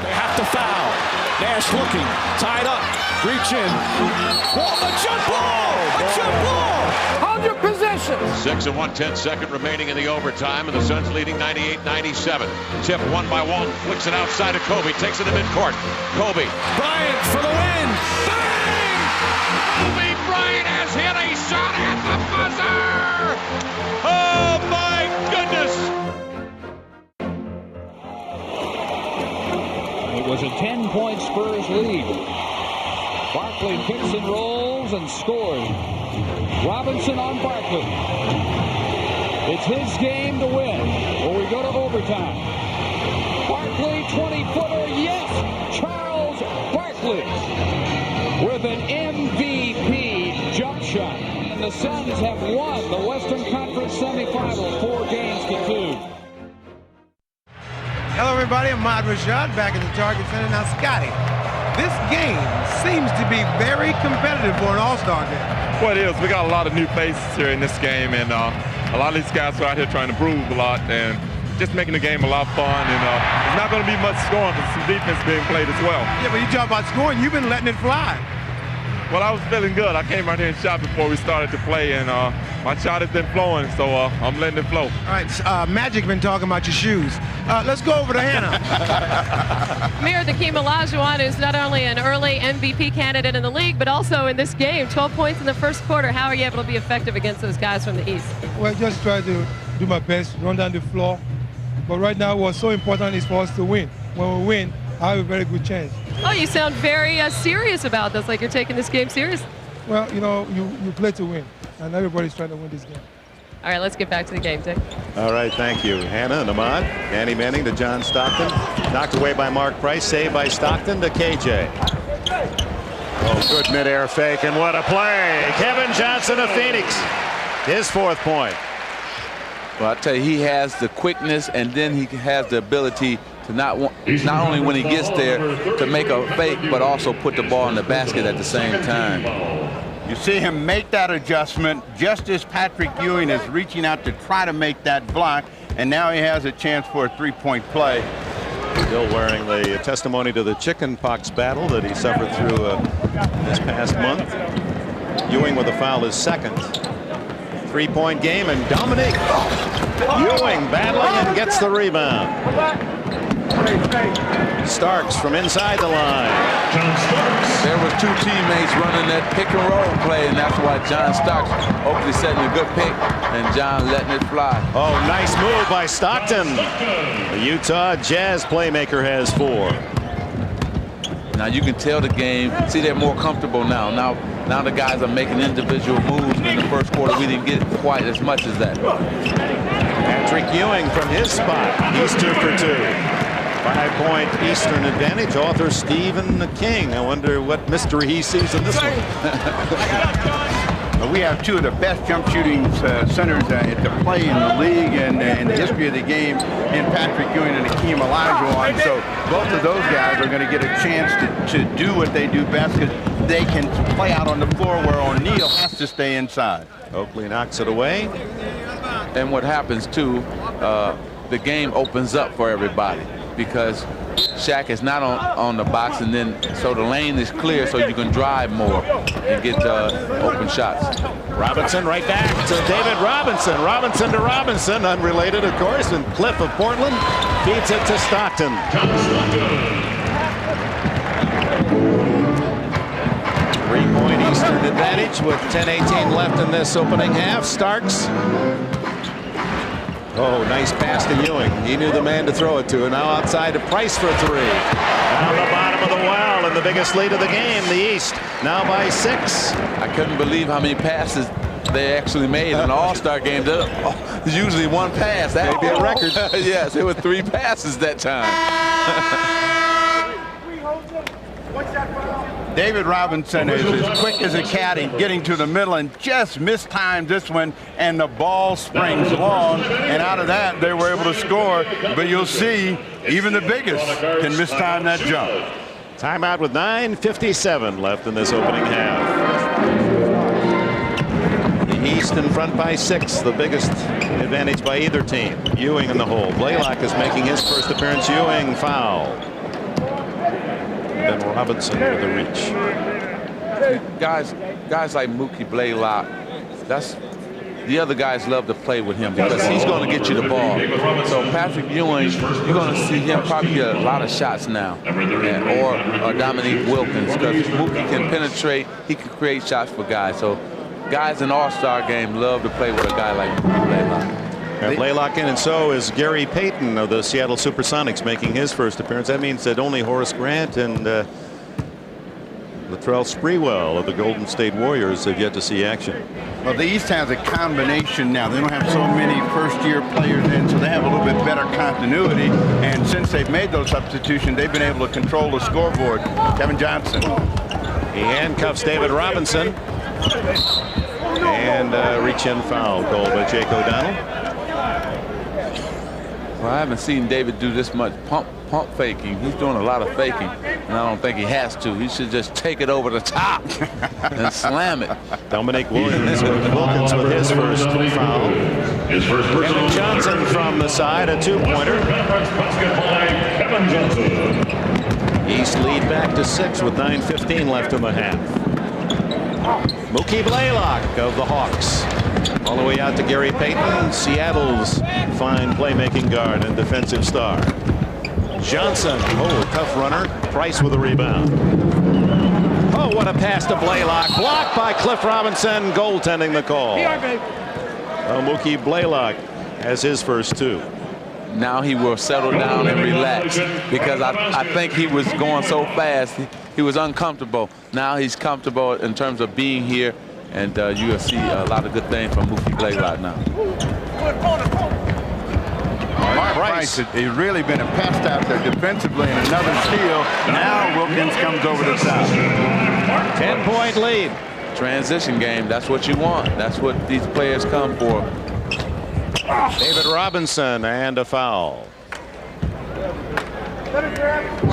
They have to foul. Nash looking, tied up, reach in. Whoa, a jump ball! A jump ball! Hold your position. 6 and 1/10 remaining in the overtime, and the Suns leading 98-97. Tip one by Walton, flicks it outside of Kobe, takes it to midcourt. Kobe. Bryant for the win. Bang! Kobe Bryant has hit a shot at the buzzer! Oh my goodness! It was a 10-point Spurs lead. Barkley picks and rolls and scores. Robinson on Barkley. It's his game to win, or we go to overtime. Barkley, 20-footer, yes! Charles Barkley with an MVP jump shot. And the Suns have won the Western Conference semifinal 4-2. Hello, everybody. I'm Ahmad Rashad back at the Target Center. Now, Scottie, this game seems to be very competitive for an All-Star game. Well, it is. We got a lot of new faces here in this game, and a lot of these guys are out here trying to prove a lot and just making the game a lot of fun. And it's not going to be much scoring because some defense being played as well. Yeah, but you talk about scoring, you've been letting it fly. Well, I was feeling good. I came out here and shot before we started to play, and my shot has been flowing, so I'm letting it flow. All right, Magic been talking about your shoes. Let's go over to Hannah. Amir, Hakeem Olajuwon is not only an early MVP candidate in the league, but also in this game. 12 points in the first quarter. How are you able to be effective against those guys from the East? Well, just try to do my best, run down the floor. But right now, what's so important is for us to win. When we win, I have a very good chance. Oh, you sound very serious about this, like you're taking this game seriously. Well, you know, you play to win, and everybody's trying to win this game. All right, let's get back to the game, Dick. All right, thank you, Hannah and Ahmad. Andy Manning to John Stockton. Knocked away by Mark Price, saved by Stockton to KJ. Oh, good midair fake, and what a play. Kevin Johnson of Phoenix, his fourth point. Well, I tell you, he has the quickness, and then he has the ability to not only when he gets there to make a fake, but also put the ball in the basket at the same time. You see him make that adjustment just as Patrick Ewing is reaching out to try to make that block, and now he has a chance for a three-point play. Still wearing the testimony to the chicken pox battle that he suffered through this past month. Ewing with a foul is second. Three-point game, and Dominique Ewing battling and gets the rebound. Starks from inside the line. There was two teammates running that pick and roll play, and that's why John Starks hopefully setting a good pick and John letting it fly. Oh, nice move by Stockton. The Utah Jazz playmaker has 4. Now you can tell the game. See, they're more comfortable now. Now the guys are making individual moves. In the first quarter, we didn't get quite as much as that. Patrick Ewing from his spot. He's 2 for 2. 5-point Eastern advantage. Author Stephen King. I wonder what mystery he sees in this one. We have two of the best jump shooting centers to play in the league and in the history of the game in Patrick Ewing and Hakeem Olajuwon. So both of those guys are going to get a chance to do what they do best because they can play out on the floor where O'Neal has to stay inside. Oakley knocks it away. And what happens too, the game opens up for everybody because Shaq is not on the box, and then so the lane is clear so you can drive more and get open shots. Robinson right back to David Robinson. Robinson to Robinson, unrelated of course, and Cliff of Portland feeds it to Stockton. 3-point Eastern advantage with 10:18 left in this opening half. Starks. Oh, nice pass to Ewing. He knew the man to throw it to. And now outside to Price for 3. Down the bottom of the well, and the biggest lead of the game, the East, now by 6. I couldn't believe how many passes they actually made in an All-Star game. There's usually one pass. That may be a record. Yes, it was 3 passes that time. David Robinson is as quick as a cat in getting to the middle and just mistimed this one, and the ball springs long, and out of that they were able to score. But you'll see even the biggest can mistime that jump. Timeout with 9:57 left in this opening half. The East in front by 6, the biggest advantage by either team. Ewing in the hole. Blaylock is making his first appearance. Ewing foul. Then Robinson with the reach. Guys like Mookie Blaylock, the other guys love to play with him because he's going to get you the ball. So Patrick Ewing, you're going to see him probably get a lot of shots now, or Dominique Wilkins, because Mookie can penetrate, he can create shots for guys. So guys in All-Star game love to play with a guy like Mookie Blaylock. Blaylock in, and so is Gary Payton of the Seattle Supersonics making his first appearance. That means that only Horace Grant and Latrell Sprewell of the Golden State Warriors have yet to see action. Well, the East has a combination now. They don't have so many first-year players in, so they have a little bit better continuity. And since they've made those substitutions, they've been able to control the scoreboard. Kevin Johnson. He handcuffs David Robinson. And reach-in foul called by Jake O'Donnell. Well, I haven't seen David do this much pump faking. He's doing a lot of faking, and I don't think he has to. He should just take it over the top and slam it. Dominic Wilkins with his first foul. Kevin Johnson from the side, a two-pointer. East lead back to 6 with 9:15 left in the half. Mookie Blaylock of the Hawks. All the way out to Gary Payton, Seattle's fine playmaking guard and defensive star. Johnson, tough runner. Price with a rebound. Oh, what a pass to Blaylock. Blocked by Cliff Robinson, goaltending the call. Well, Mookie Blaylock has his first 2. Now he will settle down and relax, because I think he was going so fast, he was uncomfortable. Now he's comfortable in terms of being here, and you will see a lot of good things from Mookie Blaylock now. Mark Price has really been a pest out there defensively, and another steal. Now Wilkins comes over the top. 10-point lead. Transition game, that's what you want. That's what these players come for. David Robinson and a foul.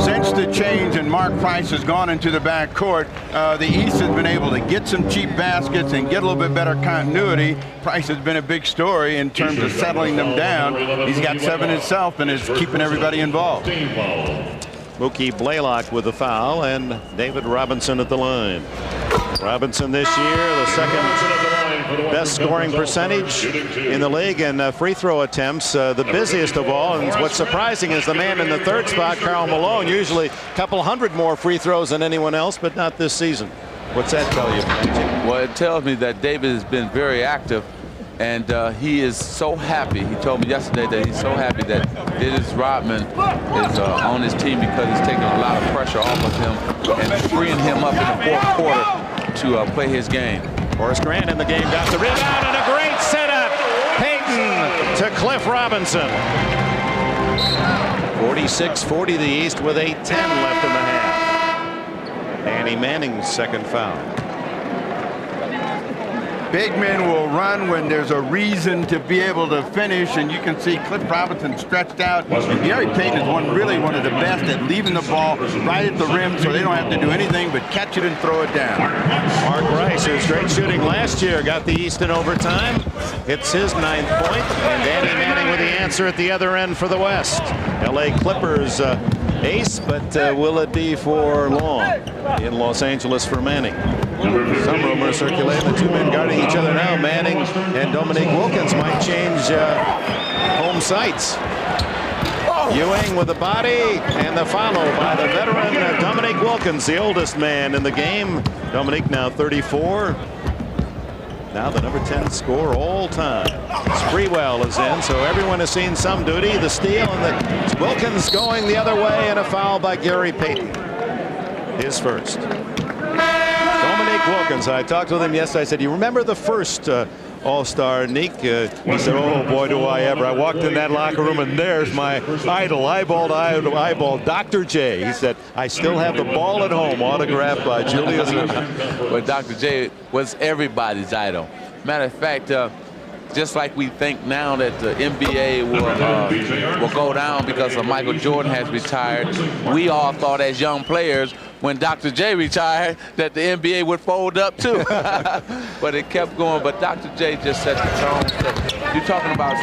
Since the change and Mark Price has gone into the backcourt, the East has been able to get some cheap baskets and get a little bit better continuity. Price has been a big story in terms of settling them down. He's got 7 himself and is keeping everybody involved. Mookie Blaylock with the foul, and David Robinson at the line. Robinson this year, the second best scoring percentage in the league, and free throw attempts the busiest of all. And what's surprising is the man in the third spot, Karl Malone, usually a couple hundred more free throws than anyone else, but not this season. What's that tell you, Magic? Well, it tells me that David has been very active, and he is so happy. He told me yesterday that he's so happy that Dennis Rodman is on his team, because he's taking a lot of pressure off of him and freeing him up in the fourth quarter to play his game. Horace Grant in the game, got the rebound, and a great setup. Payton to Cliff Robinson. 46-40 the East with 8:10 left in the half. Danny Manning's second foul. Big men will run when there's a reason to be able to finish, and you can see Cliff Robinson stretched out. And Gary Payton is one of the best at leaving the ball right at the rim, so they don't have to do anything but catch it and throw it down. Mark Rice, who's great shooting last year, got the East in overtime. Hits his 9th point, and Danny Manning with the answer at the other end for the West. LA Clippers ace, but will it be for long in Los Angeles for Manning? Some rumors circulating the 2 men guarding each other now. Manning and Dominique Wilkins might change home sites. Ewing with the body, and the follow by the veteran Dominique Wilkins, the oldest man in the game. Dominique now 34. Now the number 10 scorer all time. Sprewell is in, so everyone has seen some duty. The steal, and the Wilkins going the other way, and a foul by Gary Payton. His first. Dominique Wilkins, I talked with him yesterday. I said, you remember the first All-Star Neek. He said, oh, boy, do I ever. I walked in that locker room, and there's my idol, eyeball to eyeball, Dr. J. He said, I still have the ball at home, autographed by Julius Erving. Well, Dr. J was everybody's idol. Matter of fact, just like we think now that the NBA will go down because Michael Jordan has retired, we all thought as young players when Dr. J retired that the NBA would fold up too. But it kept going. But Dr. J just set the tone. You're talking about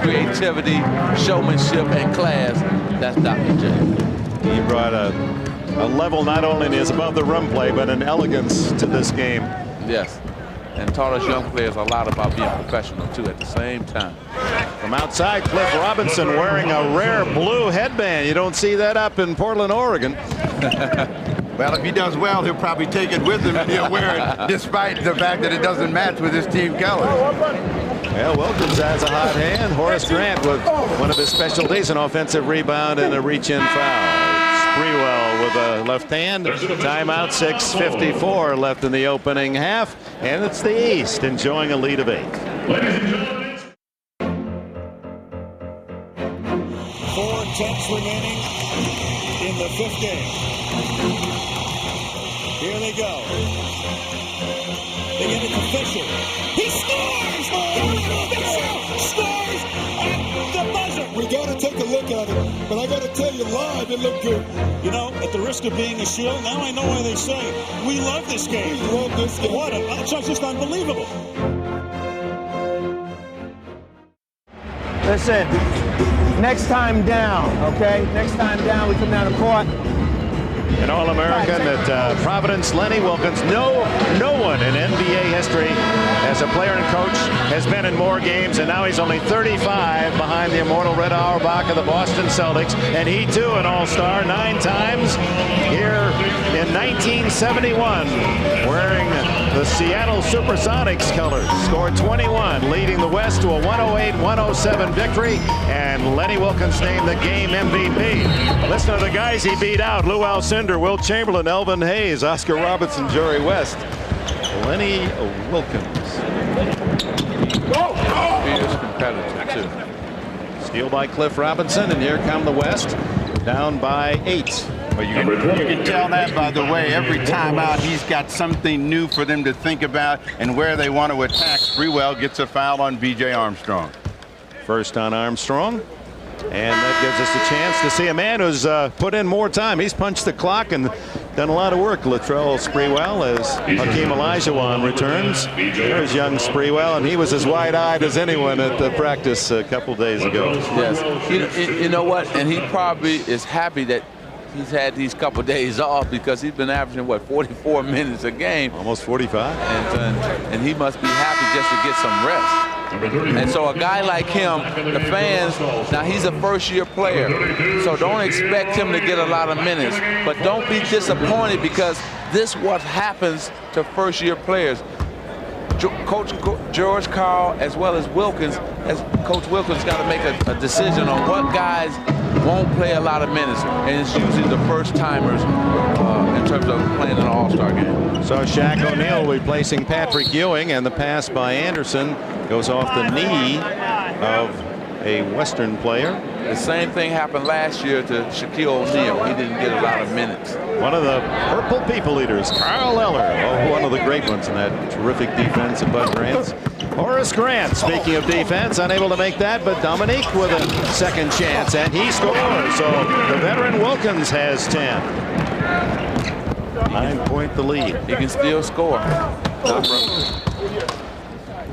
creativity, showmanship, and class. That's Dr. J. He brought a level not only in his above the rim play, but an elegance to this game. Yes. And taught us young players a lot about being professional, too, at the same time. From outside, Cliff Robinson wearing a rare blue headband. You don't see that up in Portland, Oregon. Well, if he does well, he'll probably take it with him and he'll wear it, despite the fact that it doesn't match with his team colors. Well, Wilkins has a hot hand. Horace Grant with one of his specialties, an offensive rebound and a reach-in foul. Sprewell with a left hand. Timeout, 6:54 left in the opening half. And it's the East enjoying a lead of 8. 4:10 remaining in the 5th game. Here they go. They get it to Fisher. He scores! Scores at the buzzer! We got to take a look at it, but I got to tell you, live, it looked good. You know, at the risk of being a shill, now I know why they say, we love this game. We love this game. What it's just unbelievable. Listen, next time down, okay? Next time down, we come down the court. An All-American at Providence, Lenny Wilkins. No one in NBA history as a player and coach has been in more games, and now he's only 35 behind the immortal Red Auerbach of the Boston Celtics, and he too an All-Star 9 times here in 1971, wearing the Seattle Supersonics colors. Scored 21, leading the West to a 108-107 victory, and Lenny Wilkins named the game MVP. Listen to the guys he beat out: Lou Alcindor, Wilt Chamberlain, Elvin Hayes, Oscar Robertson, Jerry West. Lenny Wilkins. Fierce competitor, too. Steal by Cliff Robinson, and here come the West, down by 8. Well, you can tell that by the way every time out he's got something new for them to think about and where they want to attack. Sprewell gets a foul on B.J. Armstrong. First on Armstrong. And that gives us a chance to see a man who's put in more time. He's punched the clock and done a lot of work. Latrell Sprewell as Hakeem Olajuwon returns. There's young Sprewell, and he was as wide-eyed as anyone at the practice a couple days ago. Yes. You know what? And he probably is happy that he's had these couple days off because he's been averaging, what, 44 minutes a game? Almost 45. And he must be happy just to get some rest. And so a guy like him, the fans, now he's a first-year player, so don't expect him to get a lot of minutes. But don't be disappointed because this what happens to first-year players. Coach George Karl as well as Wilkins, Coach Wilkins got to make a decision on what guys won't play a lot of minutes, and it's usually the first-timers in terms of playing an all-star game. So Shaq O'Neal replacing Patrick Ewing, and the pass by Anderson goes off the knee of a Western player. The same thing happened last year to Shaquille O'Neal. He didn't get a lot of minutes. One of the purple people eaters, Carl Eller, one of the great ones in that terrific defense of Bud Grant's. Horace Grant, speaking of defense, unable to make that, but Dominique with a second chance, and he scores. So the veteran Wilkins has 10. 9-point the lead. He can still score.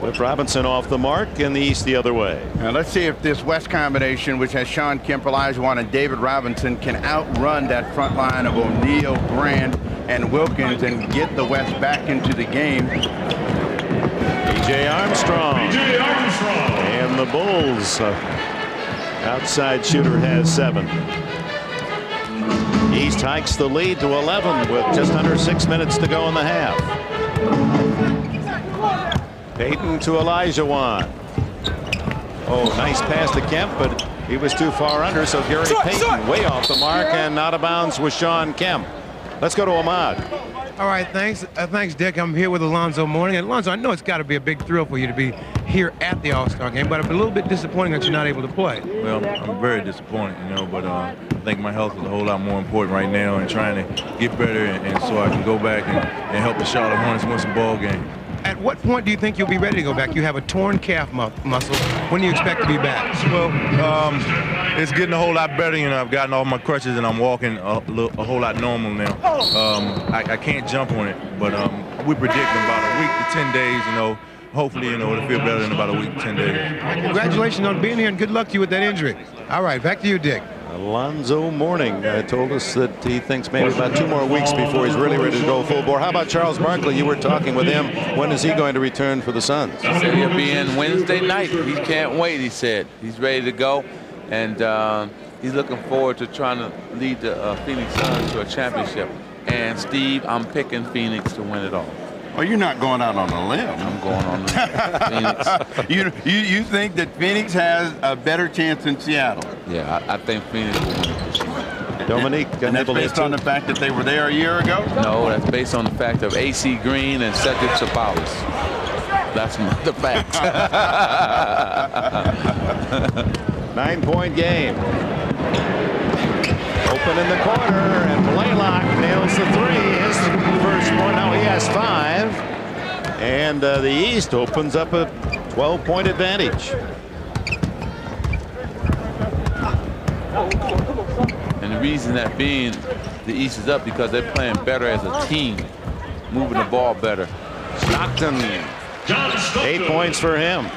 With Robinson off the mark and the East the other way. Now let's see if this West combination, which has Sean Kemp, Olajuwon, and David Robinson, can outrun that front line of O'Neal, Grant, and Wilkins and get the West back into the game. B.J. Armstrong. And the Bulls. Outside shooter has 7. East hikes the lead to 11 with just under 6 minutes to go in the half. Payton to Olajuwon. Oh, nice pass to Kemp, but he was too far under, so Gary Payton way off the mark and out of bounds with Sean Kemp. Let's go to Ahmad. All right, thanks. Thanks, Dick. I'm here with Alonzo Mourning. And Alonzo, I know it's got to be a big thrill for you to be here at the All-Star game, but it's a little bit disappointing that you're not able to play. Well, I'm very disappointed, but I think my health is a whole lot more important right now and trying to get better and so I can go back and help the Charlotte Hornets win some ball games. At what point do you think you'll be ready to go back? You have a torn calf muscle. When do you expect to be back? Well, it's getting a whole lot better. I've gotten off my crutches and I'm walking a whole lot normal now. I can't jump on it, but we predict in about a week to 10 days, hopefully, it'll feel better in about a week to 10 days. Congratulations on being here and good luck to you with that injury. All right, back to you, Dick. Alonzo Mourning told us that he thinks maybe about 2 more weeks before he's really ready to go full bore. How about Charles Barkley? You were talking with him. When is he going to return for the Suns? He said he'll be in Wednesday night. He can't wait, he said. He's ready to go, and he's looking forward to trying to lead the Phoenix Suns to a championship. And, Steve, I'm picking Phoenix to win it all. Well, you're not going out on a limb. I'm going on Phoenix. You think that Phoenix has a better chance than Seattle? Yeah, I think Phoenix will win it this year. Dominique, and that's based on the fact that they were there a year ago? No, that's based on the fact of A.C. Green and Cedric Ceballos. That's the fact. 9-point game. Open in the corner, and Blaylock nails the 3. His first point. Now he has 5. And the East opens up a 12-point advantage. And the reason that being the East is up because they're playing better as a team, moving the ball better. Stockton, 8 points for him.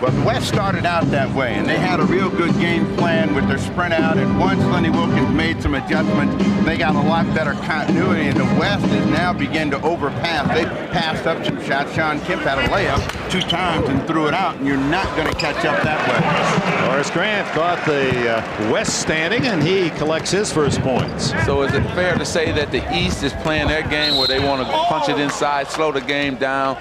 Well, the West started out that way, and they had a real good game plan with their sprint out, and once Lenny Wilkins made some adjustments, they got a lot better continuity, and the West is now beginning to overpass. They passed up some shots. Sean Kemp had a layup 2 times and threw it out, and you're not going to catch up that way. Horace Grant caught the West standing, and he collects his first points. So is it fair to say that the East is playing their game where they want to punch it inside, slow the game down,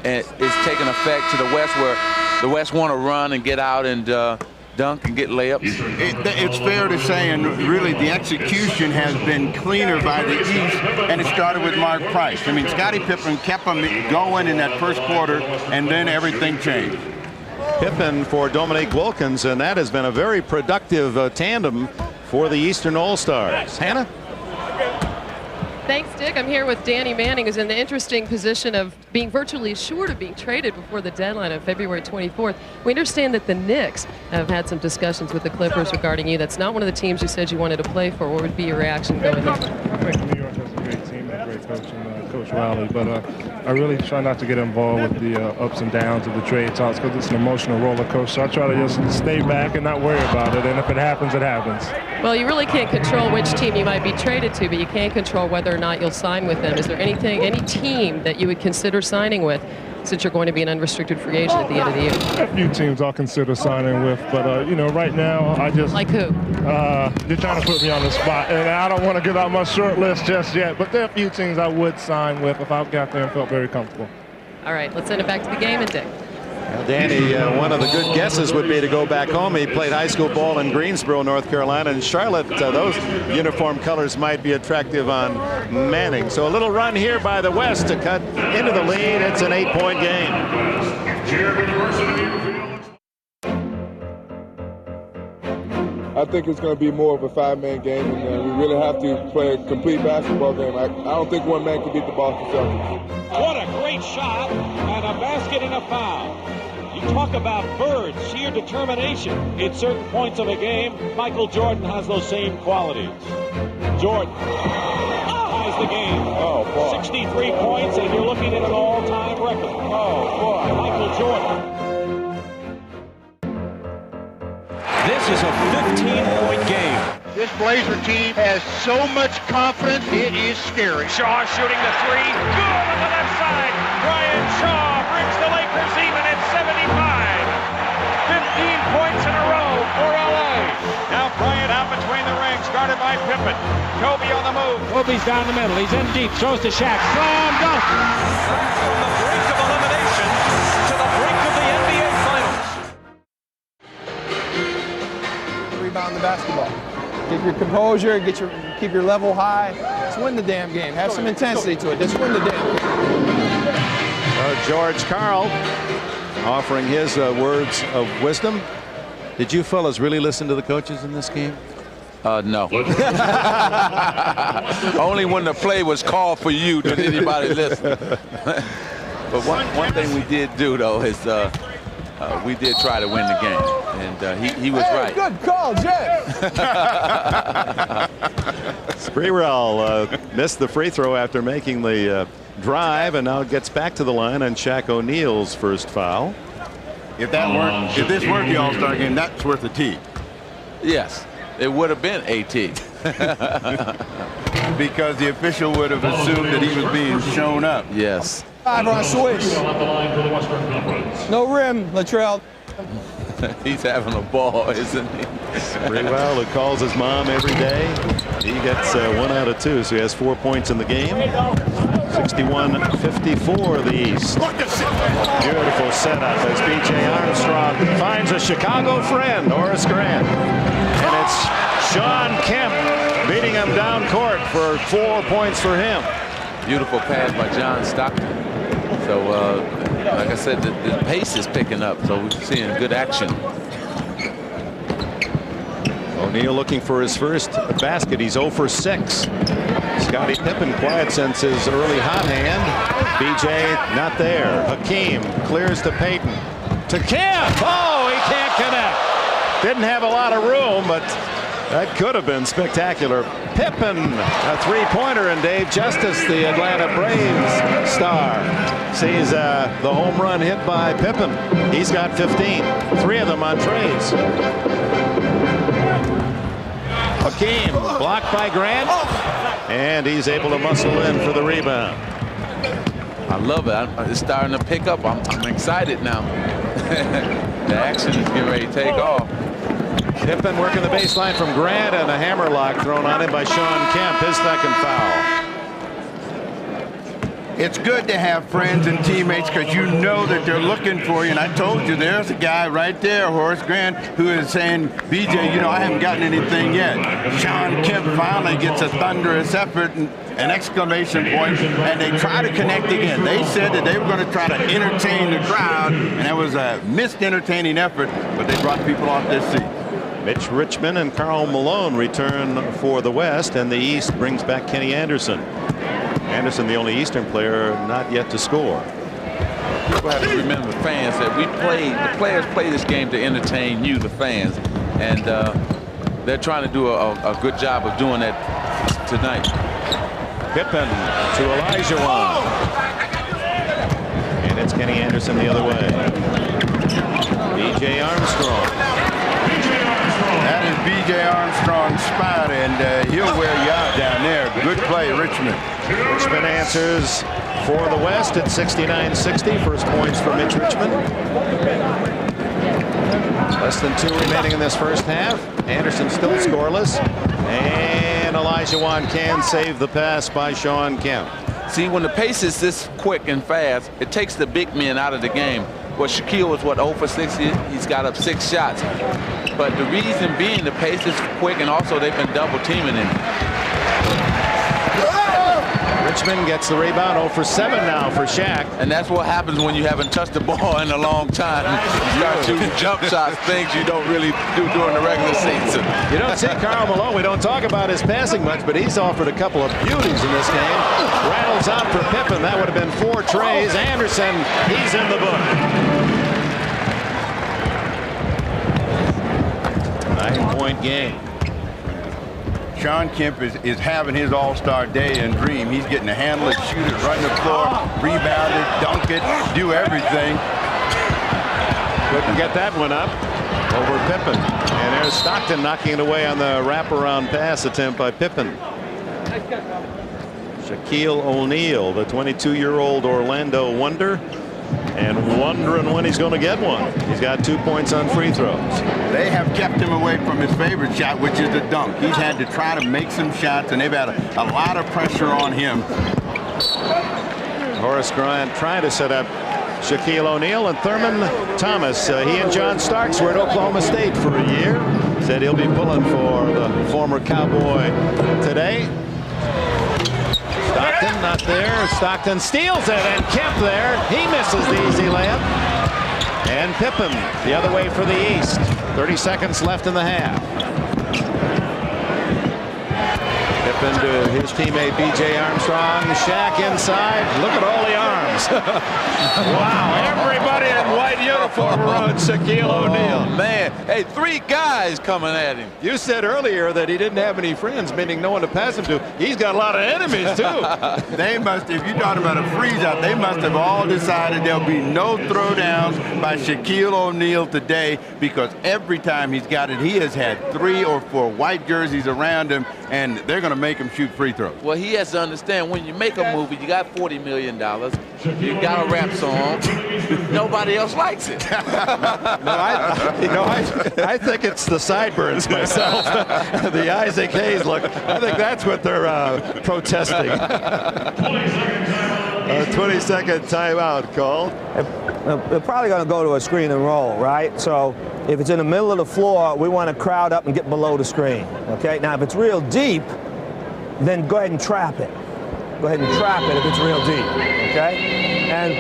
and it's taking effect to the West where the West want to run and get out and dunk and get layups? It's fair to say, and really the execution has been cleaner by the East, and it started with Mark Price. I mean, Scottie Pippen kept them going in that first quarter, and then everything changed. Pippen for Dominique Wilkins, and that has been a very productive tandem for the Eastern All-Stars. Hannah? Thanks, Dick. I'm here with Danny Manning, who's in the interesting position of being virtually assured of being traded before the deadline of February 24th. We understand that the Knicks have had some discussions with the Clippers regarding you. That's not one of the teams you said you wanted to play for. What would be your reaction going in? I think New York has a great team and a great coach, and Coach Riley, but I really try not to get involved with the ups and downs of the trade talks because it's an emotional roller coaster. So I try to just stay back and not worry about it, and if it happens, it happens. Well, you really can't control which team you might be traded to, but you can control whether or not you'll sign with them. Is there any team that you would consider signing with, since you're going to be an unrestricted free agent at the end of the year? A few teams I'll consider signing with, but right now I just... Like who? They're trying to put me on the spot, and I don't want to get out my short list just yet, but there are a few teams I would sign with if I got there and felt very comfortable. All right, let's send it back to the game, and Dick. Well, Danny, one of the good guesses would be to go back home. He played high school ball in Greensboro, North Carolina, and Charlotte. Those uniform colors might be attractive on Manning. So a little run here by the West to cut into the lead. It's an 8-point game. I think it's going to be more of a 5-man game, and we really have to play a complete basketball game. I don't think one man can beat the Boston Celtics. What a great shot, and a basket and a foul. You talk about Bird's sheer determination in certain points of a game. Michael Jordan has those same qualities. Jordan ties the game. Oh, boy. 63 points, and you're looking at an all-time record. Oh, boy. Michael Jordan. This is a 15-point game. This Blazer team has so much confidence, it is scary. Shaw shooting the 3. Good on the left side. Brian Shaw brings the Lakers even at 75. 15 points in a row for LA. Now Bryant out between the rings, guarded by Pippen. Kobe on the move. Kobe's down the middle. He's in deep. Throws to Shaq. Slam dunk. From the brink of elimination to the brink of the NBA Finals. Rebound the basketball. Keep your composure, keep your level high, Let's win the damn game. Have some intensity to it. Let's win the damn game. George Karl offering his words of wisdom. Did you fellas really listen to the coaches in this game? No. Only when the play was called for you did anybody listen. But one thing we did do, though, is we did try to win the game. And he was right. Good call, Jeff. Sprewell missed the free throw after making the drive, and now gets back to the line on Shaq O'Neal's first foul. If this weren't the All-Star game, that's worth a T. Yes. It would have been AT. Because the official would have assumed that he was being shown up. Yes. 5 on switch. No rim, Latrell. He's having a ball, isn't he? Sprewell, who calls his mom every day. He gets 1 out of 2, so he has 4 points in the game. 61-54 the East. Beautiful setup as B.J. Armstrong finds a Chicago friend, Horace Grant. And it's Sean Kemp beating him down court for 4 points for him. Beautiful pass by John Stockton. So, like I said, the pace is picking up, so we're seeing good action. O'Neal looking for his first basket. He's 0 for 6. Scottie Pippen quiet since his early hot hand. B.J. not there. Hakeem clears to Payton. To Kemp. Oh, he can't connect. Didn't have a lot of room, but that could have been spectacular. Pippen, a three-pointer, and Dave Justice, the Atlanta Braves star, sees the home run hit by Pippen. He's got 15, 3 of them on trades. Hakeem blocked by Grant, and he's able to muscle in for the rebound. I love it. It's starting to pick up. I'm excited now. The action is getting ready to take off. Pippen working the baseline from Grant, and a hammerlock thrown on him by Sean Kemp, his second foul. It's good to have friends and teammates because you know that they're looking for you. And I told you, there's a guy right there, Horace Grant, who is saying, BJ, you know, I haven't gotten anything yet. Sean Kemp finally gets a thunderous effort and an exclamation point, and they try to connect again. They said that they were going to try to entertain the crowd, and that was a missed entertaining effort, but they brought people off their seats. Mitch Richmond and Karl Malone return for the West, and the East brings back Kenny Anderson. Anderson, the only Eastern player not yet to score. People have to remember, fans, that the players play this game to entertain you, the fans, and they're trying to do a good job of doing that tonight. Pippen to Olajuwon, and it's Kenny Anderson the other way. B.J. Armstrong. That is B.J. Armstrong's spot, and he'll wear you out down there. Good play, Richmond. Richmond answers for the West at 69-60. First points for Mitch Richmond. Less than 2 remaining in this first half. Anderson still scoreless. And Olajuwon can save the pass by Sean Kemp. See, when the pace is this quick and fast, it takes the big men out of the game. Well, Shaquille was, 0 for 6? He's got up 6 shots. But the reason being the pace is quick, and also they've been double teaming him. Richmond gets the rebound. 0 for 7 now for Shaq. And that's what happens when you haven't touched the ball in a long time. You start shooting jump shots, things you don't really do during the regular season. You don't see Karl Malone. We don't talk about his passing much, but he's offered a couple of beauties in this game. Rattles out for Pippen. That would have been 4 trays. Anderson, he's in the book. 9-point game. Sean Kemp is having his all-star day and dream. He's getting to handle it, shoot it, run the floor, rebound it, dunk it, do everything. Couldn't get that one up over Pippen. And there's Stockton knocking it away on the wraparound pass attempt by Pippen. Shaquille O'Neal, the 22-year-old Orlando Wonder, and wondering when he's going to get one. He's got 2 points on free throws. They have kept him away from his favorite shot, which is the dunk. He's had to try to make some shots, and they've had a lot of pressure on him. Horace Grant trying to set up Shaquille O'Neal, and Thurman Thomas. He and John Starks were at Oklahoma State for a year. Said he'll be pulling for the former Cowboy today. Stockton not there. Stockton steals it, and Kemp there. He misses the easy layup. And Pippen the other way for the East. 30 seconds left in the half. Pippen to his teammate B.J. Armstrong. Shaq inside. Look at all the arms. Wow, everybody in white uniform around Shaquille O'Neal. Oh, man. Hey, 3 guys coming at him. You said earlier that he didn't have any friends, meaning no one to pass him to. He's got a lot of enemies, too. They must, if you're talking about a freeze out, they must have all decided there'll be no throwdowns by Shaquille O'Neal today, because every time he's got it, he has had 3 or 4 white jerseys around him, and they're going to make him shoot free throws. Well, he has to understand, when you make a movie, you got $40 million, you got a rap song, nobody else likes it. I think it's the sideburns myself. The Isaac Hayes look. I think that's what they're protesting. 20-second timeout called. They're probably going to go to a screen and roll, right? So if it's in the middle of the floor, we want to crowd up and get below the screen, okay? Now, if it's real deep, then go ahead and trap it. Go ahead and trap it if it's real deep, okay? And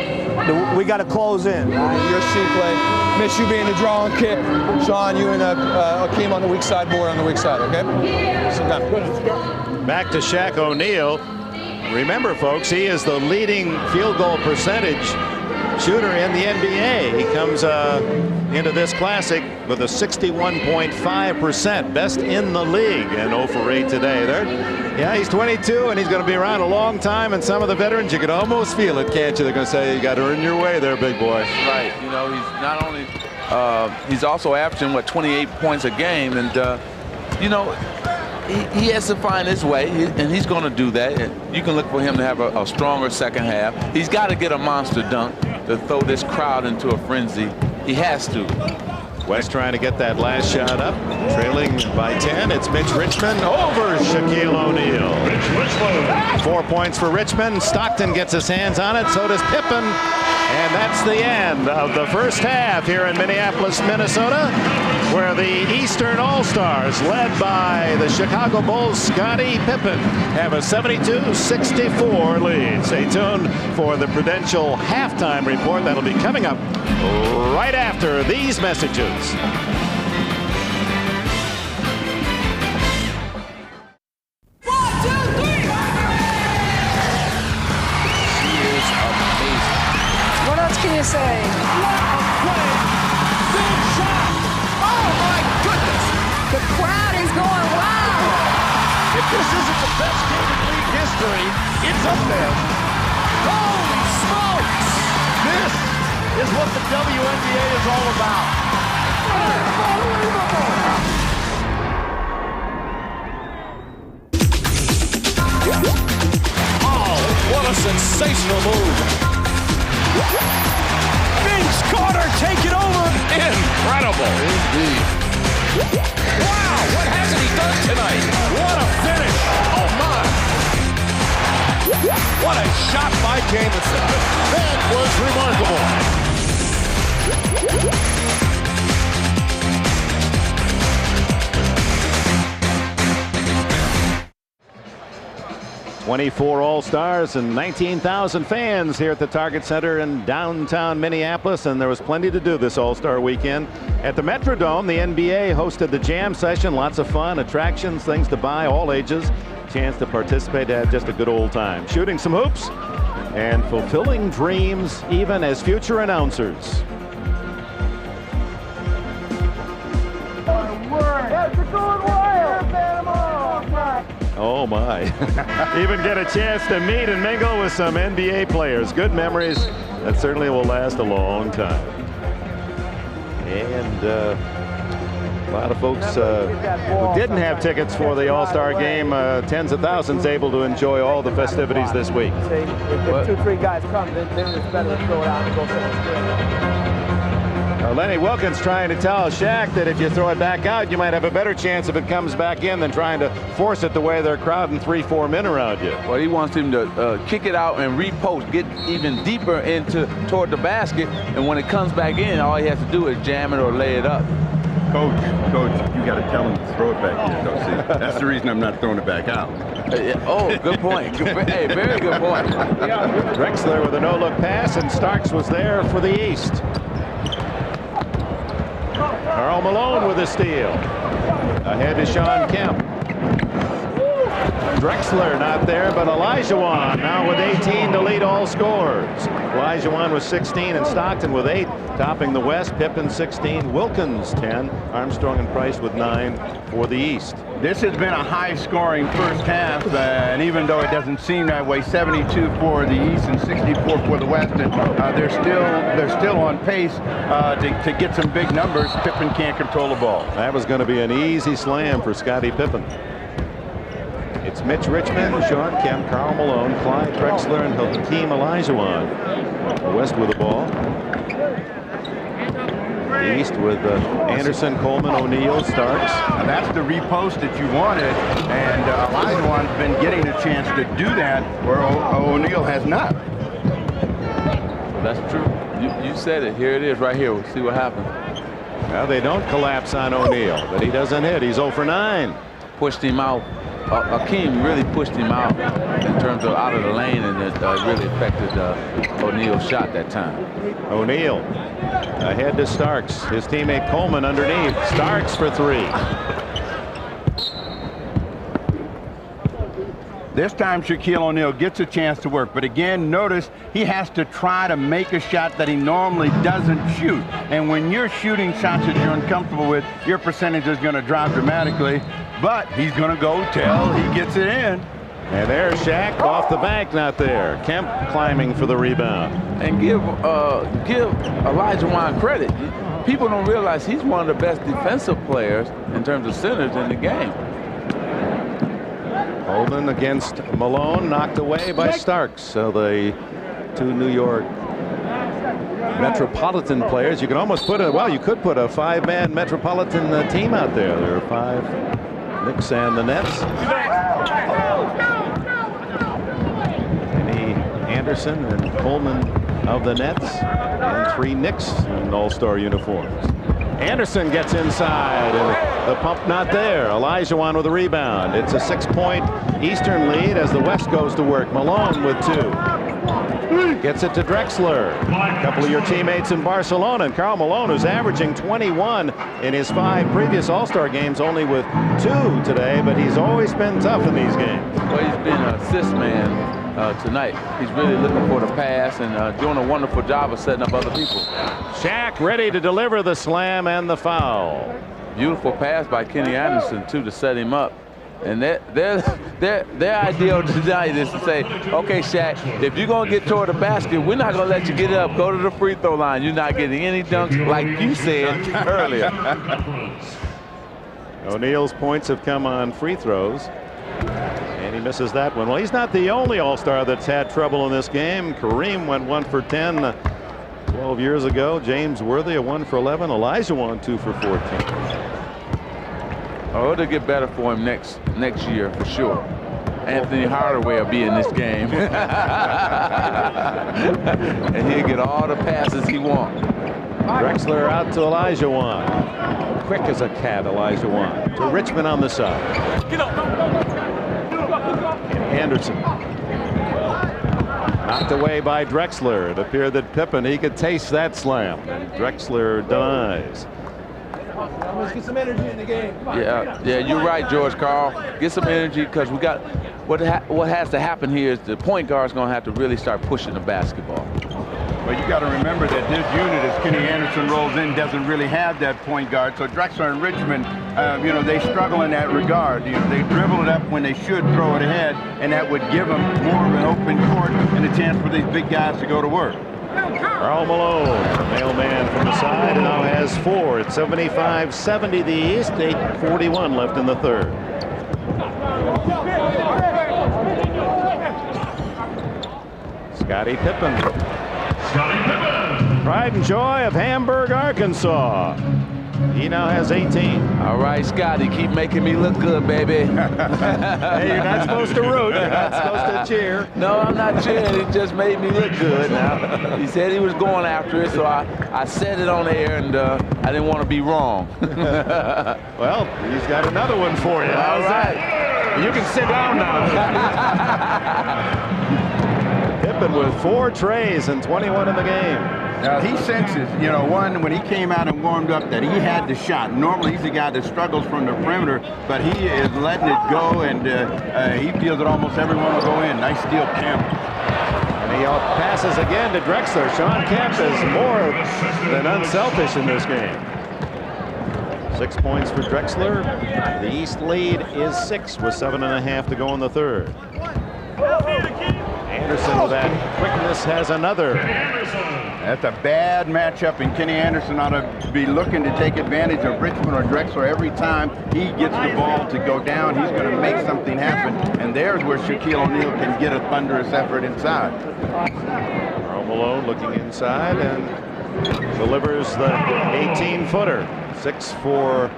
we got to close in. Your C play. Mitch, you being the draw and kick. Sean, you and Akeem on the weak side, board on the weak side, okay? Sit down. Back to Shaq O'Neal. Remember, folks, he is the leading field goal percentage shooter in the NBA. He comes into this classic with a 61.5%, best in the league, and 0 for 8 today. Yeah, he's 22, and he's going to be around a long time, and some of the veterans, you can almost feel it, can't you? They're going to say, you got to earn your way there, big boy. Right. You know, he's not only, he's also averaging, 28 points a game, and, you know, he has to find his way, and he's going to do that. And you can look for him to have a stronger second half. He's got to get a monster dunk to throw this crowd into a frenzy. He has to. West trying to get that last shot up, trailing by 10. It's Mitch Richmond over Shaquille O'Neal. 4 points for Richmond. Stockton gets his hands on it, so does Pippen. And that's the end of the first half here in Minneapolis, Minnesota, where the Eastern All-Stars, led by the Chicago Bulls' Scottie Pippen, have a 72-64 lead. Stay tuned for the Prudential halftime report. That'll be coming up right after these messages. Can you say? What a play! Big shot! Oh my goodness! The crowd is going wild. If this isn't the best game in league history, it's up there. Holy smokes! This is what the WNBA is all about. Oh, what a sensational move! Vince Carter take it over. Incredible. Indeed. Wow, what hasn't he done tonight? What a finish. Oh, my. What a shot by Jamison. That was remarkable. 24 All-Stars and 19,000 fans here at the Target Center in downtown Minneapolis, and there was plenty to do this All-Star weekend. At the Metrodome, the NBA hosted the Jam Session. Lots of fun, attractions, things to buy, all ages. Chance to participate, to have just a good old time. Shooting some hoops and fulfilling dreams even as future announcers. Oh my. Even get a chance to meet and mingle with some NBA players. Good memories that certainly will last a long time. And a lot of folks who didn't have tickets for the All-Star game, tens of thousands able to enjoy all the festivities this week. If 2-3 guys come, then it's better to throw it out and go for the screen. Lenny Wilkins trying to tell Shaq that if you throw it back out, you might have a better chance if it comes back in than trying to force it the way they're crowding 3-4 men around you. Well, he wants him to kick it out and repost, get even deeper toward the basket, and when it comes back in, all he has to do is jam it or lay it up. Coach, you got to tell him to throw it back there, though. See, that's the reason I'm not throwing it back out. Oh, good point. Hey, very good point. Drexler with a no-look pass, and Starks was there for the East. Karl Malone with a steal. Ahead to Sean Kemp. Drexler not there, but Olajuwon now with 18 to lead all scorers. Olajuwon with 16 and Stockton with 8, topping the West. Pippen 16, Wilkins 10, Armstrong and Price with 9 for the East. This has been a high-scoring first half, and even though it doesn't seem that way, 72 for the East and 64 for the West, and they're still on pace to get some big numbers. Pippen can't control the ball. That was going to be an easy slam for Scottie Pippen. It's Mitch Richmond, Sean Kemp, Karl Malone, Clyde Drexler, and Hakeem Olajuwon. The West with the ball. The East with Anderson, Coleman, O'Neal, Starks. And that's the repost that you wanted, and Olajuwon's been getting a chance to do that where O'Neal has not. That's true. You said it. Here it is right here. We'll see what happens. Well, they don't collapse on O'Neal, but he doesn't hit. He's 0 for 9. Pushed him out. Hakeem really pushed him out in terms of out of the lane, and it really affected O'Neal's shot that time. O'Neal ahead to Starks. His teammate Coleman underneath. Starks for 3. This time Shaquille O'Neal gets a chance to work, but again, notice he has to try to make a shot that he normally doesn't shoot. And when you're shooting shots that you're uncomfortable with, your percentage is going to drop dramatically, but he's going to go till he gets it in. And there's Shaq off the bank, not there. Kemp climbing for the rebound. And give Olajuwon credit. People don't realize he's one of the best defensive players in terms of centers in the game. Holden against Malone, knocked away by Starks. So the 2 New York Metropolitan players. You can almost put a, well, you could put a 5-man Metropolitan team out there. There are 5 Knicks and the Nets. Kenny Anderson and Coleman of the Nets, and 3 Knicks in all-star uniforms. Anderson gets inside, and the pump not there. Olajuwon with a rebound. It's a 6-point Eastern lead as the West goes to work. Malone with 2. Gets it to Drexler. A couple of your teammates in Barcelona. And Karl Malone, who's averaging 21 in his 5 previous All-Star games, only with 2 today, but he's always been tough in these games. Well, he's been an assist man tonight. He's really looking for the pass and doing a wonderful job of setting up other people. Shaq ready to deliver the slam and the foul. Beautiful pass by Kenny Anderson, too, to set him up. And their ideal tonight is to say, okay, Shaq, if you're going to get toward the basket, we're not going to let you get up. Go to the free throw line. You're not getting any dunks like you said earlier. O'Neal's points have come on free throws. And he misses that one. Well, he's not the only All-Star that's had trouble in this game. Kareem went 1 for 10 12 years ago. James Worthy a 1 for 11. Olajuwon 2 for 14. Oh, it'll get better for him next year for sure. Anthony Hardaway will be in this game. And he'll get all the passes he wants. Drexler out to Olajuwon. Quick as a cat, Olajuwon. To Richmond on the side. And Anderson. Knocked away by Drexler. It appeared that Pippen, he could taste that slam. And Drexler denies. Let's get some energy in the game. Yeah, you're right, George Karl. Get some energy, because we got what has to happen here is the point guard's going to have to really start pushing the basketball. Well, you got to remember that this unit, as Kenny Anderson rolls in, doesn't really have that point guard. So Drexler and Richmond, they struggle in that regard. They dribble it up when they should throw it ahead, and that would give them more of an open court and a chance for these big guys to go to work. Karl Malone, mailman from the side, and now has 4. It's 75-70 the East, 8:41 left in the third. Scottie Pippen. Pride and joy of Hamburg, Arkansas. He now has 18. All right, Scottie, keep making me look good, baby. Hey, you're not supposed to root. You're not supposed to cheer. No, I'm not cheering. He just made me look good now. He said he was going after it, so I said it on air, and I didn't want to be wrong. Well, he's got another one for you. All right. You can sit down now. Pippen with 4 trays and 21 in the game. Now, he senses, you know, when he came out and warmed up, that he had the shot. Normally, he's the guy that struggles from the perimeter, but he is letting it go, and he feels that almost everyone will go in. Nice steal, Kemp. And he passes again to Drexler. Shawn Kemp is more than unselfish in this game. 6 points for Drexler. The East lead is 6 with 7.5 to go in the third. Anderson with that quickness has another. That's a bad matchup, and Kenny Anderson ought to be looking to take advantage of Richmond or Drexler every time he gets the ball to go down. He's going to make something happen, and there's where Shaquille O'Neal can get a thunderous effort inside. Karl Malone looking inside and delivers the 18-footer. 6 for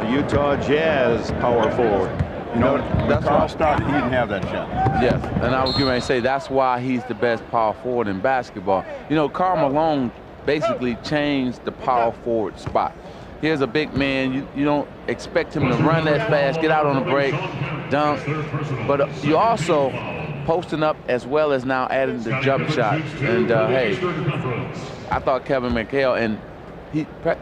the Utah Jazz power forward. You know, that's Karl started, he didn't have that shot. Yes, and I was going to say that's why he's the best power forward in basketball. You know, Karl Malone basically changed the power forward spot. Here's a big man. You don't expect him to run that fast, get out on the break, dunk. But you also posting up as well as now adding the jump shot. And, hey, I thought Kevin McHale, and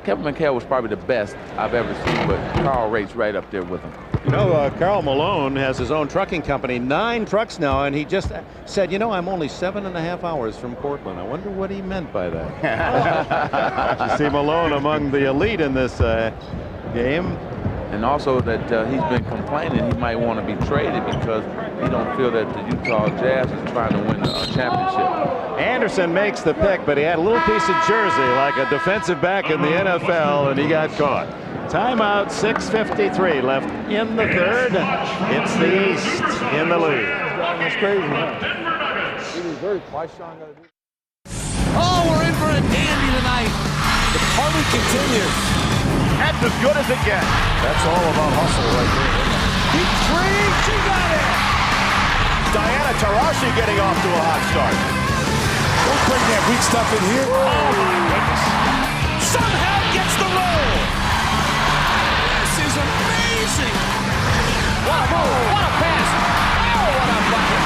Kevin McHale was probably the best I've ever seen, but Karl rates right up there with him. You know, Karl Malone has his own trucking company, 9 trucks now, and he just said, you know, I'm only 7.5 hours from Portland. I wonder what he meant by that. You see Malone among the elite in this game. And also that he's been complaining he might want to be traded because he don't feel that the Utah Jazz is trying to win a championship. Anderson makes the pick, but he had a little piece of jersey like a defensive back in the NFL, and he got caught. Timeout, 6:53 left in the third. It's the East in the lead. That's crazy. Oh, we're in for a dandy tonight. The party continues. That's as good as it gets. That's all about hustle right there. Deep three, she got it. Diana Taurasi getting off to a hot start. Don't bring that weak stuff in here. Oh, my goodness. Somehow gets the roll. This is amazing. What a move. What a pass. Oh, what a bucket.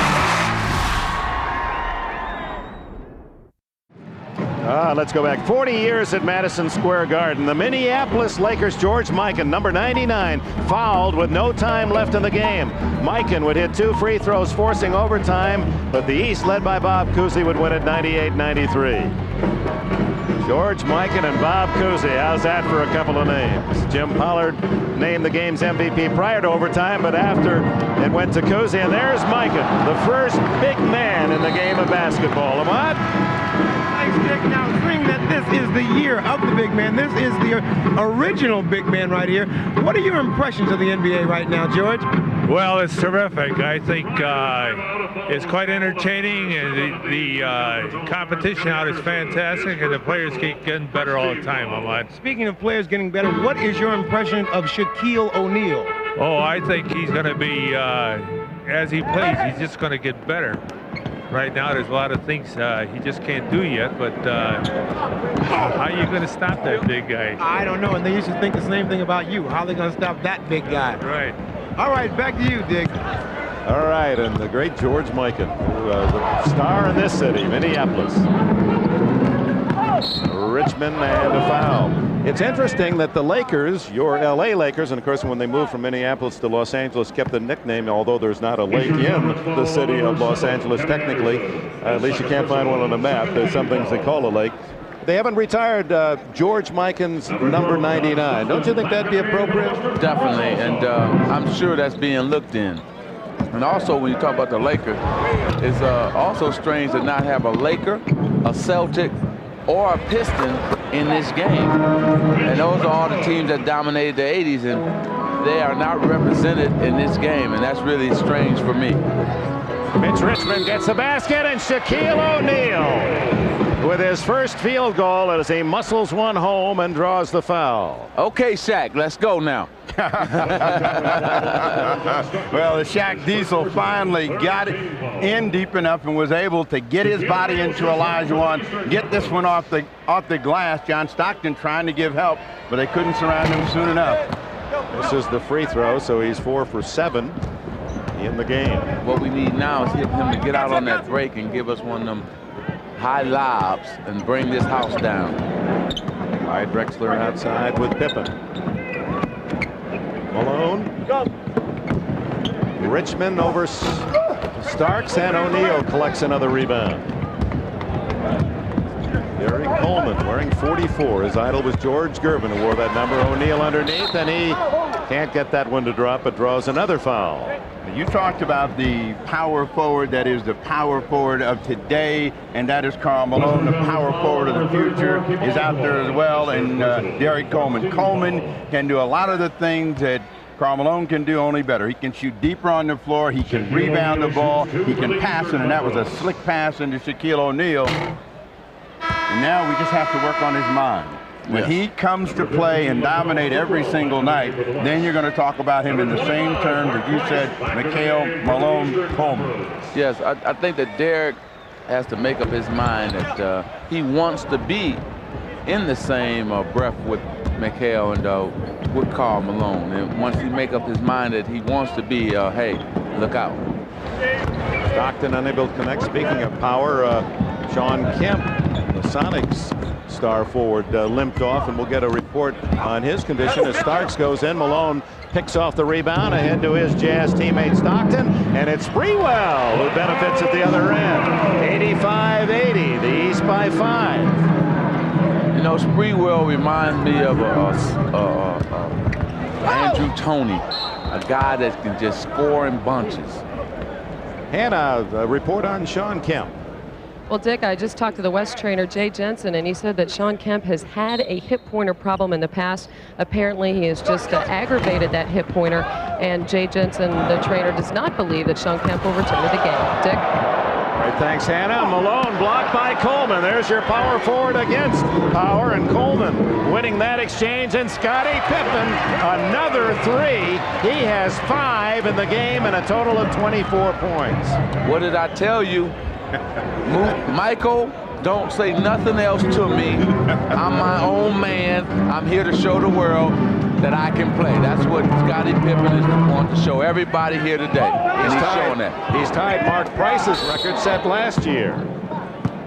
Let's go back 40 years at Madison Square Garden. The Minneapolis Lakers' George Mikan, number 99, fouled with no time left in the game. Mikan would hit 2 free throws, forcing overtime, but the East, led by Bob Cousy, would win at 98-93. George Mikan and Bob Cousy. How's that for a couple of names? Jim Pollard named the game's MVP prior to overtime, but after it went to Cousy, and there's Mikan, the first big man in the game of basketball. Ahmad? Now, seeing that this is the year of the big man, this is the original big man right here. What are your impressions of the NBA right now, George? Well, it's terrific. I think it's quite entertaining, and the competition out is fantastic, and the players keep getting better all the time, Ahmad. Speaking of players getting better, what is your impression of Shaquille O'Neal? Oh, I think he's going to be, as he plays, he's just going to get better. Right now, there's a lot of things he just can't do yet, but how are you going to stop that big guy? I don't know, and they used to think the same thing about you. How are they going to stop that big guy? Right. All right, back to you, Dick. All right, and the great George Mikan, who was a star in this city, Minneapolis. Richmond and a foul. It's interesting that the Lakers, your LA Lakers, and of course when they moved from Minneapolis to Los Angeles, kept the nickname, although there's not a lake in the city of Los Angeles technically. At least you can't find one on the map. There's some things they call a lake. They haven't retired George Mikan's number 99. Don't you think that'd be appropriate? Definitely, and I'm sure that's being looked in. And also, when you talk about the Lakers, it's also strange to not have a Laker, a Celtic, or a Piston in this game. And those are all the teams that dominated the 80s, and they are not represented in this game, and that's really strange for me. Mitch Richmond gets the basket, and Shaquille O'Neal with his first field goal as he muscles one home and draws the foul. Okay, Shaq, let's go now. Well, the Shaq Diesel finally got it in deep enough and was able to get his body into Elijah one, get this one off the glass. John Stockton trying to give help, but they couldn't surround him soon enough. This is the free throw, so he's 4 for 7 in the game. What we need now is him to get out on that break and give us one of them high lobs and bring this house down. Clyde Drexler outside with Pippen. Malone. Richmond over Starks, and O'Neal collects another rebound. Derek Coleman wearing 44. His idol was George Gervin, who wore that number. O'Neal underneath, and he can't get that one to drop, but draws another foul. You talked about the power forward that is the power forward of today, and that is Karl Malone. The power forward of the future is out there as well, and Derek Coleman. Coleman can do a lot of the things that Karl Malone can do, only better. He can shoot deeper on the floor. He can rebound the ball. He can pass it, and that was a slick pass into Shaquille O'Neal. And now we just have to work on his mind. When he comes to play and dominate every single night, then you're going to talk about him in the same terms as you said, Mikhail, Malone, Coleman. Yes, I think that Derek has to make up his mind that he wants to be in the same breath with Mikhail and with Karl Malone. And once he make up his mind that he wants to be, hey, look out. Stockton unable to connect. Speaking of power, Sean Kemp, the Sonics star forward, limped off, and we'll get a report on his condition as Starks goes in. Malone picks off the rebound ahead to his Jazz teammate Stockton, and it's Sprewell who benefits at the other end. 85-80, the East by 5. You know, Sprewell reminds me of Andrew Toney, a guy that can just score in bunches. Hannah, a report on Sean Kemp. Well, Dick, I just talked to the West trainer, Jay Jensen, and he said that Sean Kemp has had a hip pointer problem in the past. Apparently, he has just aggravated that hip pointer, and Jay Jensen, the trainer, does not believe that Sean Kemp will return to the game. Dick? All right, thanks, Hannah. Malone blocked by Coleman. There's your power forward against power, and Coleman winning that exchange, and Scottie Pippen, another 3. He has 5 in the game and a total of 24 points. What did I tell you? Michael, don't say nothing else to me. I'm my own man. I'm here to show the world that I can play. That's what Scottie Pippen is want to show everybody here today. And he's showing that. He's tied Mark Price's record set last year.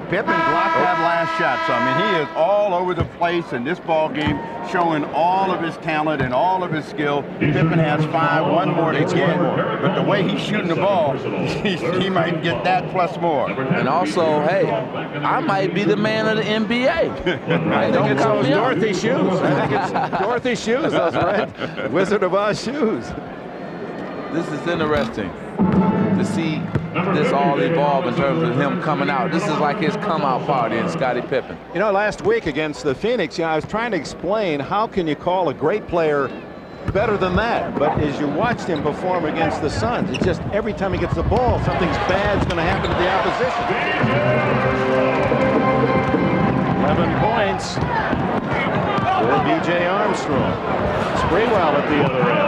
Pippen blocked that last shot, so I mean, he is all over the place in this ball game, showing all of his talent and all of his skill. Pippen has 5, one more to get, but the way he's shooting the ball, he might get that plus more. And also, hey, I might be the man of the NBA. I think it's those Dorothy shoes. I think it's Dorothy shoes, those red Wizard of Oz shoes. This is interesting to see this all evolve in terms of him coming out. This is like his come out party in Scottie Pippen. You know, last week against the Phoenix, I was trying to explain how can you call a great player better than that. But as you watched him perform against the Suns, it's just every time he gets the ball, something's bad's going to happen to the opposition. 11 points for B.J. Armstrong. Sprewell at the other end.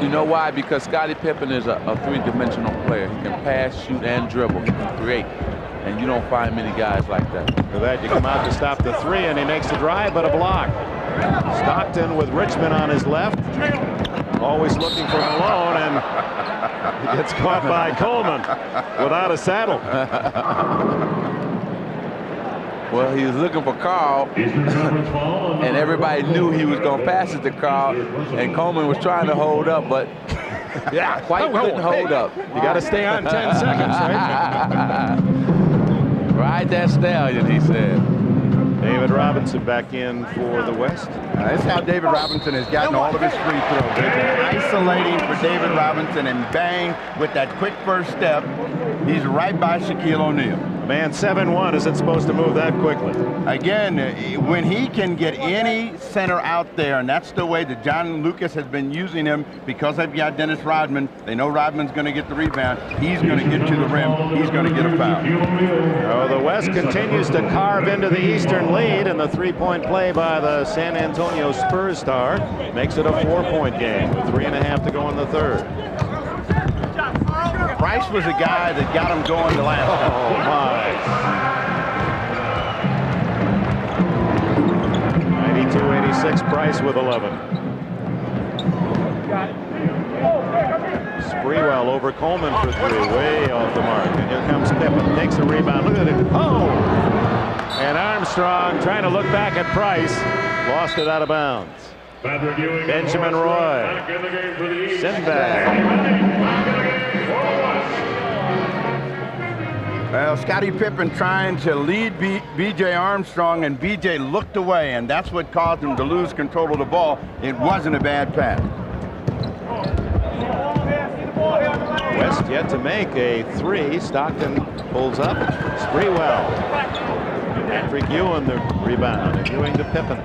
You know why? Because Scottie Pippen is a three-dimensional player. He can pass, shoot, and dribble. He can create. And you don't find many guys like that. For that, you come out to stop the 3, and he makes the drive, but a block. Stockton with Richmond on his left. Always looking for Malone, and he gets caught by Coleman without a saddle. Well, he was looking for Karl, and everybody knew he was going to pass it to Karl, and Coleman was trying to hold up, but yeah, quite couldn't hold up. You got to stay on 10 seconds, right? Ride that stallion, he said. David Robinson back in for the West. That's how David Robinson has gotten all of his free throws. They've been isolating for David Robinson, and bang, with that quick first step, he's right by Shaquille O'Neal. Man, 7-1. Is it supposed to move that quickly? Again, when he can get any center out there, and that's the way that John Lucas has been using him because they've got Dennis Rodman. They know Rodman's going to get the rebound. He's going to get to the rim. He's going to get a foul. Oh, the West continues to carve into the Eastern lead, and the three-point play by the San Antonio Spurs star makes it a 4-point game with 3.5 to go in the third. Price was the guy that got him going the last time. Oh, my. 92-86, Price with 11. Sprewell over Coleman for 3, way off the mark. And here comes Pippen, takes the rebound. Look at it. Oh! And Armstrong trying to look back at Price. Lost it out of bounds. Benjamin Roy. Sinbad. Well, Scottie Pippen trying to lead B.J. Armstrong, and B.J. looked away, and that's what caused him to lose control of the ball. It wasn't a bad pass. West yet to make a 3. Stockton pulls up. Sprewell. Patrick Ewing the rebound. And Ewing to Pippen.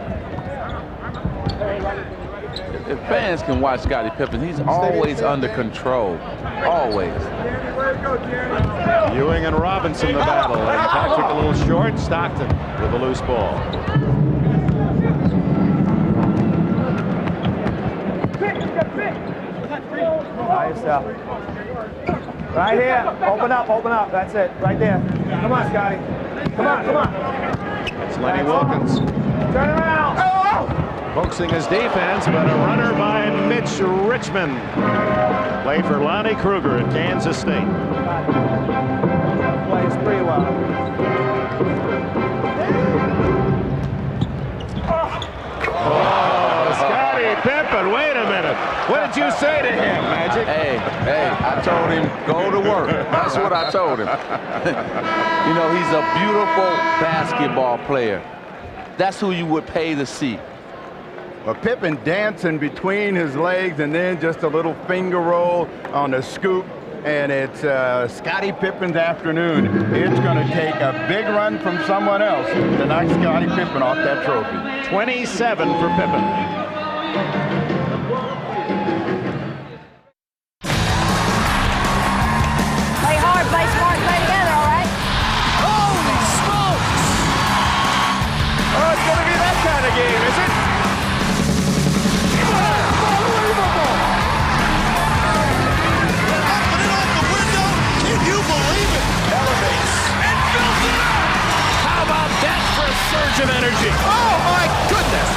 If fans can watch Scottie Pippen, he's always under control. Always. Ewing and Robinson the battle. And Patrick a little short. Stockton with a loose ball. By yourself. Right here. Open up, open up. That's it. Right there. Come on, Scottie. Come on, come on. It's Lenny Wilkins. Turn around. Oh! Focusing his defense, but a runner by Mitch Richmond. Played for Lonnie Kruger at Kansas State. Plays pretty well. Oh, Scottie Pippen, wait a minute. What did you say to him, Magic? Hey, I told him, go to work. That's what I told him. You know, he's a beautiful basketball player. That's who you would pay to see. Well, Pippen dancing between his legs and then just a little finger roll on the scoop. And it's Scottie Pippen's afternoon. It's going to take a big run from someone else to knock Scottie Pippen off that trophy. 27 for Pippen. Play hard, play smart, play together, all right? Holy smokes! Oh, it's going to be that kind of game, is it? Surge of energy. Oh my goodness!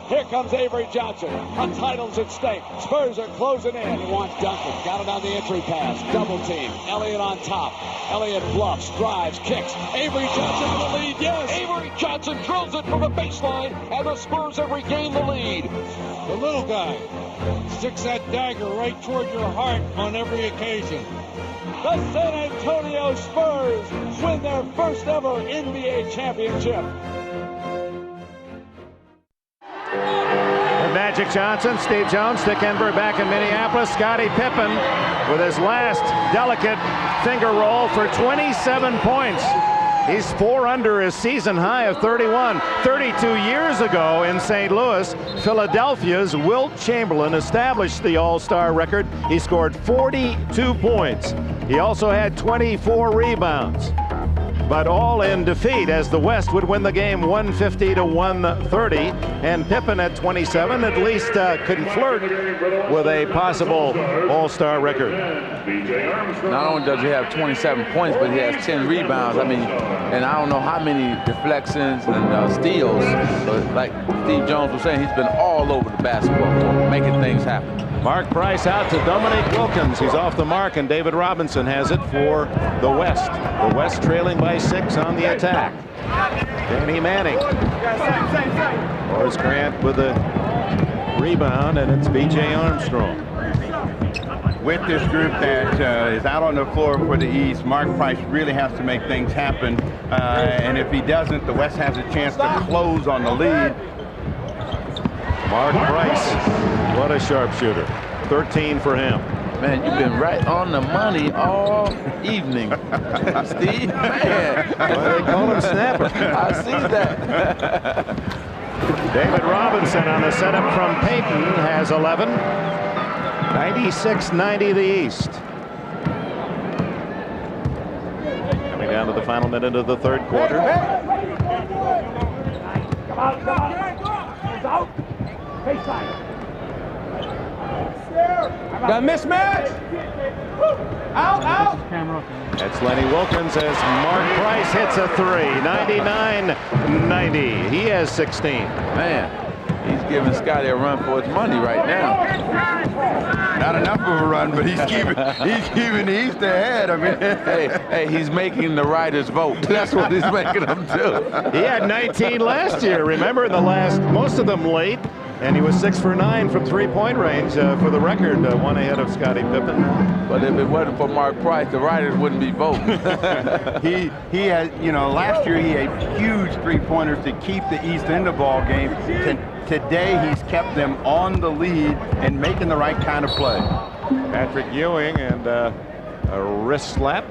Here comes Avery Johnson. A title's at stake. Spurs are closing in. He wants Duncan. Got it on the entry pass. Double team. Elliott on top. Elliott bluffs, drives, kicks. Avery Johnson with the lead. Yes! Avery Johnson drills it from the baseline, and the Spurs have regained the lead. The little guy sticks that dagger right toward your heart on every occasion. The San Antonio Spurs win their first ever NBA championship. Magic Johnson, Steve Jones, Dick Enberg back in Minneapolis. Scottie Pippen with his last delicate finger roll for 27 points. He's 4 under his season high of 31. 32 years ago in St. Louis, Philadelphia's Wilt Chamberlain established the All-Star record. He scored 42 points. He also had 24 rebounds, but all in defeat as the West would win the game 150 to 130. And Pippen at 27 at least could flirt with a possible All-Star record. Not only does he have 27 points, but he has 10 rebounds. I mean, and I don't know how many deflections and steals. But like Steve Jones was saying, he's been all over the basketball court, making things happen. Mark Price out to Dominique Wilkins. He's off the mark, and David Robinson has it for the West. The West trailing by 6 on the attack. Danny Manning. Horace Grant with a rebound, and it's B.J. Armstrong. With this group that is out on the floor for the East, Mark Price really has to make things happen. And if he doesn't, the West has a chance to close on the lead. Mark Price, what a sharpshooter. 13 for him. Man, you've been right on the money all evening, Steve. Man. Well, they call him Snapper. I see that. David Robinson on the setup from Peyton has 11. 96-90 the East. Coming down to the final minute of the third quarter. Come on. Out. Face side. Got a mismatch. Out. That's Lenny Wilkins as Mark Price hits a three. 99-90. He has 16. Man, he's giving Scottie a run for his money right now. Not enough of a run, but he's keeping the East ahead. I mean, hey, he's making the writers vote. That's what he's making them do. He had 19 last year. Remember, most of them late. And he was 6 for 9 from three-point range for the record, one ahead of Scottie Pippen. But if it wasn't for Mark Price, the writers wouldn't be voting. he had, last year he had huge three-pointers to keep the East in the ball game. Today he's kept them on the lead and making the right kind of play. Patrick Ewing and a wrist slap.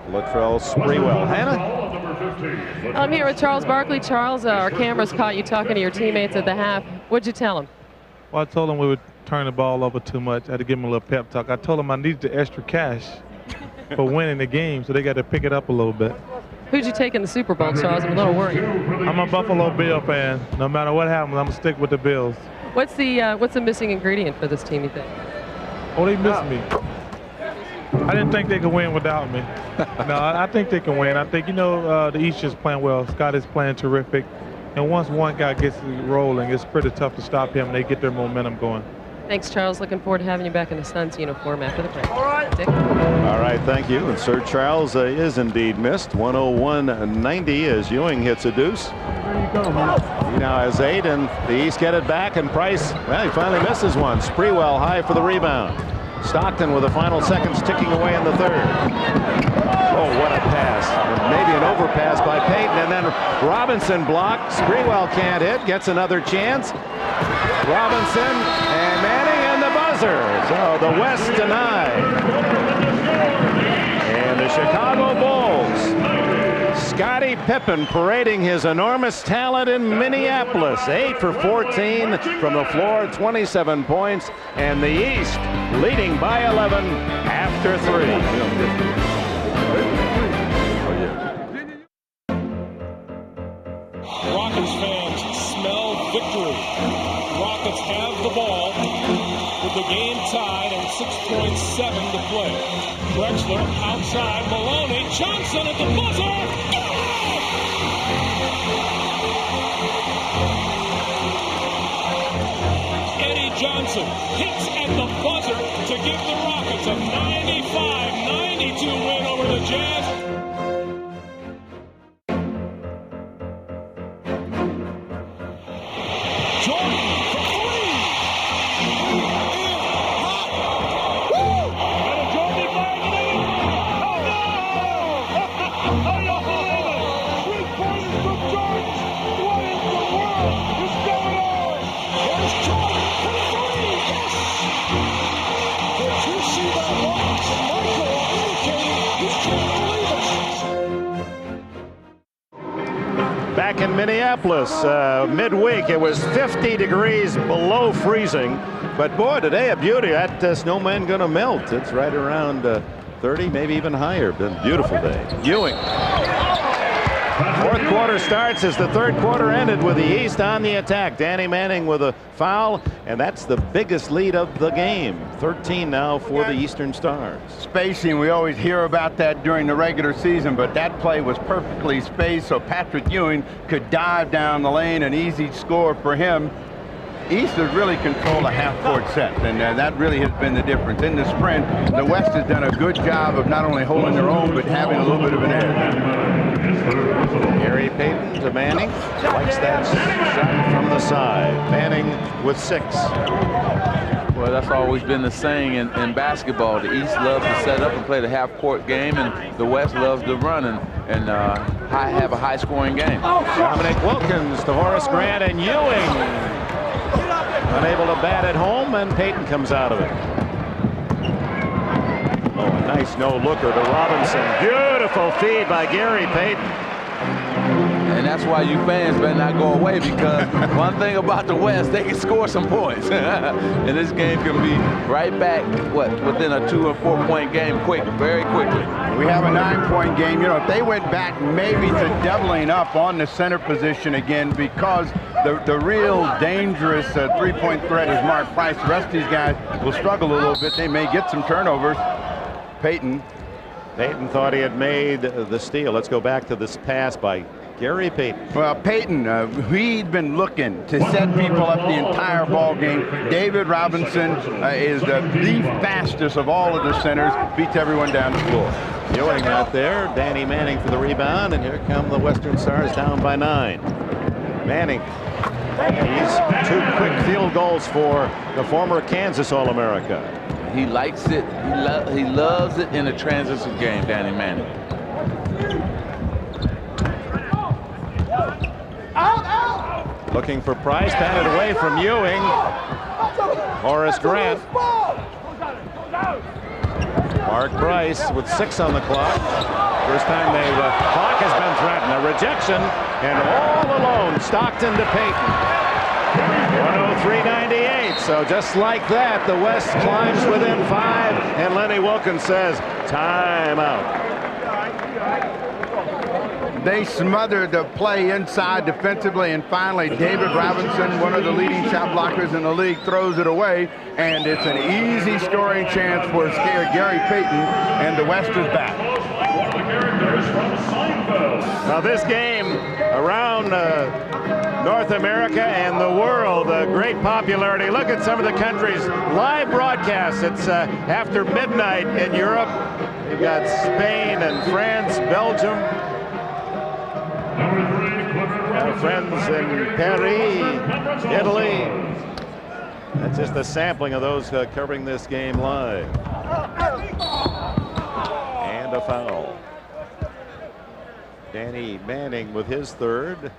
Latrell Sprewell. Hannah? I'm here with Charles Barkley. Charles, our cameras caught you talking to your teammates at the half. What'd you tell them? Well, I told them we would turn the ball over too much. I had to give them a little pep talk. I told them I needed the extra cash for winning the game, so they got to pick it up a little bit. Who'd you take in the Super Bowl, Charles? I'm a little worried. I'm a Buffalo Bill fan. No matter what happens, I'm going to stick with the Bills. What's the missing ingredient for this team, you think? Oh, they miss me. I didn't think they could win without me. No, I think they can win. I think, the East is playing well. Scott is playing terrific. And once one guy gets rolling, it's pretty tough to stop him. They get their momentum going. Thanks, Charles. Looking forward to having you back in the Suns uniform after the break. All right. Dick? All right, thank you. And Sir Charles is indeed missed. 101-90 as Ewing hits a deuce. There you go, man. He now has 8, and the East get it back. And Price, well, he finally misses one. Sprewell high for the rebound. Stockton with the final seconds ticking away in the third. Oh, what a pass. Maybe an overpass by Peyton, and then Robinson blocked. Sprewell can't hit, gets another chance. Robinson and Manning and the buzzer. So the West denied. And the Chicago Bulls. Scottie Pippen parading his enormous talent in Minneapolis. 8 for 14 from the floor, 27 points, and the East leading by 11 after 3. Rockets fans smell victory. Rockets have the ball with the game tied and 6.7 to play. Drexler outside, Maloney, Johnson at the buzzer. Eddie Johnson hits at the buzzer to give the Rockets a 95-92 win over the Jazz. Back in Minneapolis, midweek, it was 50 degrees below freezing. But boy, today a beauty. That snowman gonna melt. It's right around 30, maybe even higher. Been a beautiful day. Ewing. Fourth quarter starts as the third quarter ended with the East on the attack. Danny Manning with a foul, and that's the biggest lead of the game. 13 now for the Eastern Stars. Spacing, we always hear about that during the regular season, but that play was perfectly spaced so Patrick Ewing could dive down the lane, an easy score for him. East has really controlled a half-court set, and that really has been the difference. In the sprint, the West has done a good job of not only holding their own, but having a little bit of an edge. Gary Payton to Manning. Likes that shot from the side. Manning with 6. Well, that's always been the saying in basketball. The East loves to set up and play the half-court game, and the West loves to run and have a high-scoring game. Dominic Wilkins to Horace Grant, and Ewing Unable to bat at home, and Payton comes out of it. Oh, a nice no-looker to Robinson. Beautiful feed by Gary Payton. And that's why you fans better not go away, because one thing about the West, they can score some points. And this game can be right back, within a 2 or 4 point game very quickly. We have a 9-point game. You know, if they went back maybe to doubling up on the center position again, because the real dangerous 3-point threat is Mark Price. The rest of these guys will struggle a little bit. They may get some turnovers. Payton thought he had made the steal. Let's go back to this pass by Gary Payton. Well, Payton, he'd been looking to set people up the entire ball game. David Robinson is the fastest of all of the centers, beats everyone down the floor. Ewing out there, Danny Manning for the rebound, and here come the Western Stars down by 9. Manning, he's 2 quick field goals for the former Kansas All-America. He likes it. He loves it in a transition game, Danny Manning. Looking for Price, batted away from Ewing. Horace Grant. Mark Price with 6 on the clock. First time the clock has been threatened. A rejection, and all alone, Stockton to Payton. 103-98. So just like that, the West climbs within 5, and Lenny Wilkins says, timeout. They smothered the play inside defensively, and finally David Robinson, one of the leading shot blockers in the league, throws it away, and it's an easy scoring chance for Gary Payton, and the West is back. Now this game around North America and the world, great popularity. Look at some of the countries' live broadcasts. It's after midnight in Europe. You've got Spain and France, Belgium. Our friends in Paris, Italy. That's just a sampling of those covering this game live. And a foul. Danny Manning with his 3rd.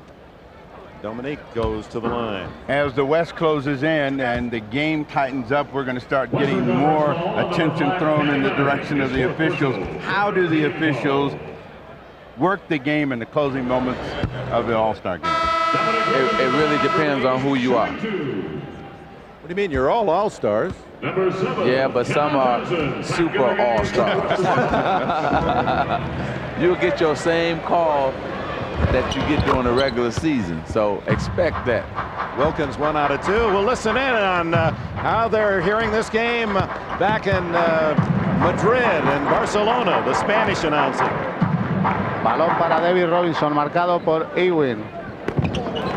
Dominique goes to the line. As the West closes in and the game tightens up, we're going to start getting more attention thrown in the direction of the officials. How do the officials work the game in the closing moments of the All-Star game? It really depends on who you are. What do you mean? You're all All-Stars. Yeah, but some are super All-Stars. You'll get your same call that you get during the regular season, so expect that. Wilkins 1 out of 2. We'll listen in on how they're hearing this game back in Madrid and Barcelona, the Spanish announcing. Balón para David Robinson, marcado por Ewing.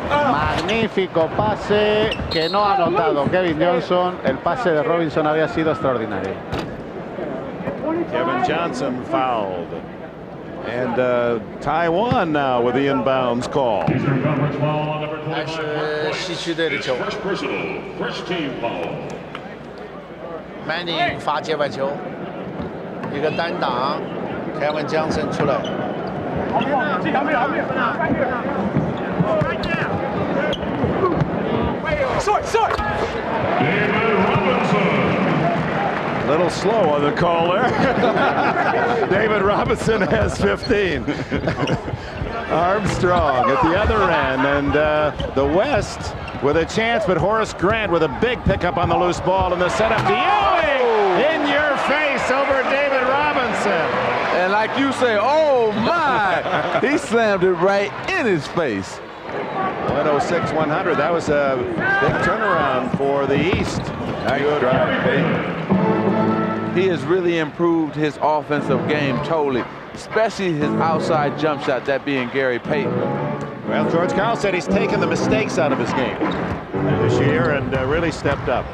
Magnífico pase que no ha anotado Kevin Johnson. El pase de Robinson había sido extraordinario. Kevin Johnson fouled. And Taiwan now with the inbounds call. 还是西区队的球。Manning 发接板球，一个单挡 ，Kevin Johnson 出来。Little slow on the call there. David Robinson has 15. Armstrong at the other end, and the West with a chance, but Horace Grant with a big pickup on the loose ball, and the setup to Ewing in your face over David Robinson. And like you say, oh my, he slammed it right in his face. 106-100. That was a big turnaround for the East. Good drive. He has really improved his offensive game totally, especially his outside jump shot, that being Gary Payton. Well, George Karl said he's taken the mistakes out of his game this year and really stepped up.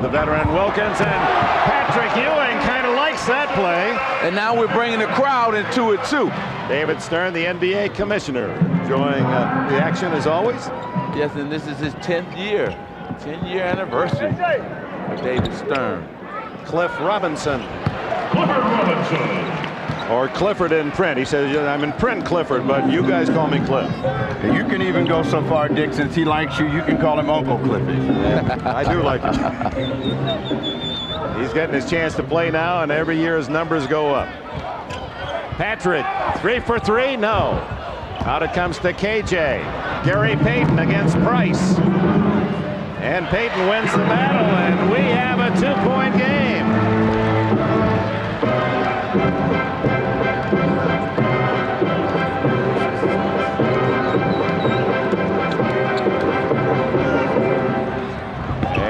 The veteran Wilkins, and Patrick Ewing kind of likes that play. And now we're bringing the crowd into it too. David Stern, the NBA commissioner, enjoying the action as always. Yes, and this is his 10th year, 10-year anniversary of David Stern. Cliff Robinson. Clifford Robinson. Or Clifford in print. He says, I'm in print Clifford, but you guys call me Cliff. You can even go so far, Dick, since he likes you, you can call him Uncle Cliffy. Yeah, I do like him. He's getting his chance to play now, and every year his numbers go up. Patrick, 3 for 3? No. Out it comes to KJ. Gary Payton against Price. And Payton wins the battle, and we have a 2-point game.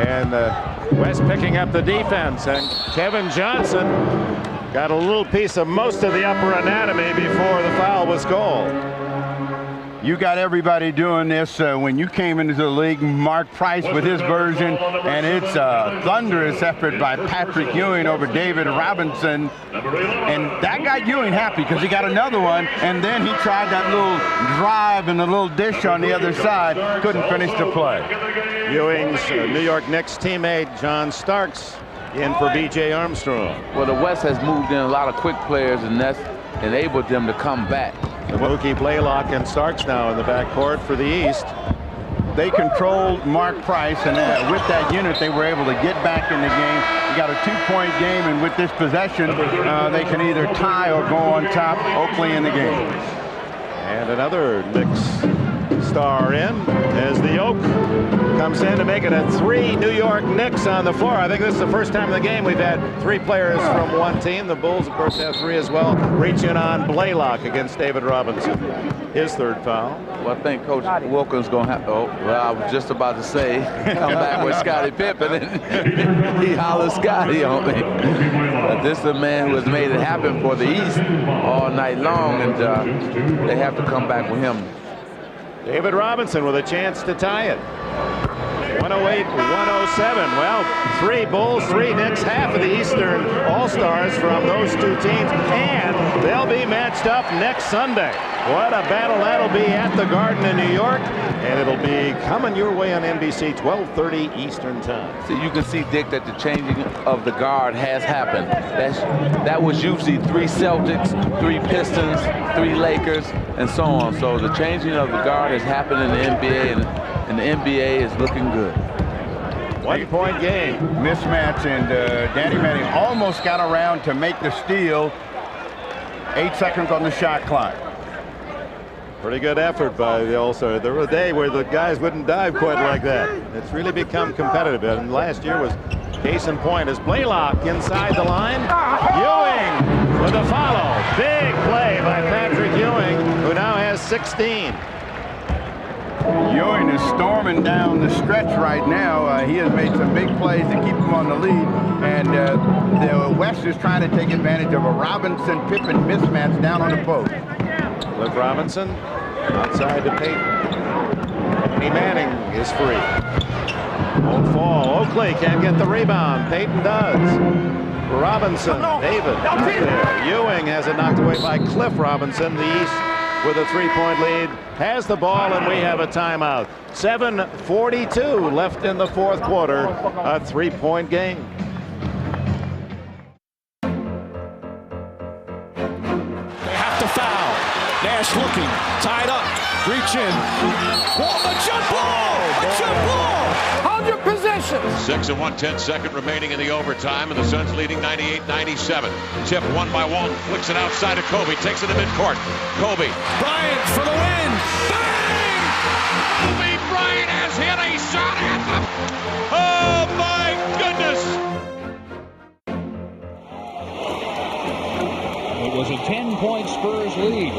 And West picking up the defense, and Kevin Johnson got a little piece of most of the upper anatomy before the foul was called. You got everybody doing this. When you came into the league, Mark Price with his version, and it's a thunderous effort by Patrick Ewing over David Robinson. And that got Ewing happy because he got another one, and then he tried that little drive and the little dish on the other side. Couldn't finish the play. Ewing's New York Knicks teammate John Starks in for B.J. Armstrong. Well, the West has moved in a lot of quick players, and that's enabled them to come back. Mookie Blaylock and Starks now in the backcourt for the East. They controlled Mark Price, and with that unit, they were able to get back in the game. You got a 2-point game, and with this possession, they can either tie or go on top. Oakley in the game. And another Knicks star in as the Oak comes in to make it a 3 New York Knicks on the floor. I think this is the first time in the game we've had 3 players from one team. The Bulls, of course, have 3 as well. Reaching on Blaylock against David Robinson. His 3rd foul. Well, I think Coach Wilkins going to have to, I was just about to say, come back with Scottie Pippen, and he hollered Scottie on me. But this is the man who has made it happen for the East all night long, and they have to come back with him. David Robinson with a chance to tie it. 108-107. Well, 3 Bulls, 3 Knicks, half of the Eastern All-Stars from those 2 teams, and they'll be matched up next Sunday. What a battle that'll be at the Garden in New York, and it'll be coming your way on NBC, 12:30 Eastern Time. So you can see, Dick, that the changing of the guard has happened. That was usually 3 Celtics, 3 Pistons, 3 Lakers, and so on. So the changing of the guard has happened in the NBA, and the NBA is looking good. 1-point game. Mismatch, and Danny Manning almost got around to make the steal. 8 seconds on the shot clock. Pretty good effort by the All-Star. There was a day where the guys wouldn't dive quite like that. It's really become competitive, and last year was case in point as Blaylock inside the line. Ewing with a follow. Big play by Patrick Ewing, who now has 16. Ewing is storming down the stretch right now. He has made some big plays to keep him on the lead, and the West is trying to take advantage of a Robinson-Pippen mismatch down on the post. Cliff Robinson outside to Payton. Anthony Manning is free. Won't fall. Oakley can't get the rebound. Payton does. Robinson, David, there. Ewing has it knocked away by Cliff Robinson. The East with a 3-point lead has the ball, and we have a timeout. 7:42 left in the 4th quarter. A 3-point game. They have to foul. Nash looking, tied up, reach in. Whoa, a jump ball! A jump ball! Hold your position! 6 and 1/10 remaining in the overtime, and the Suns leading 98-97. Tip won by Walton, flicks it outside to Kobe, takes it to midcourt. Kobe. Bryant for the win! Bang! Kobe Bryant has hit a shot at them. Oh my goodness! It was a 10-point Spurs lead.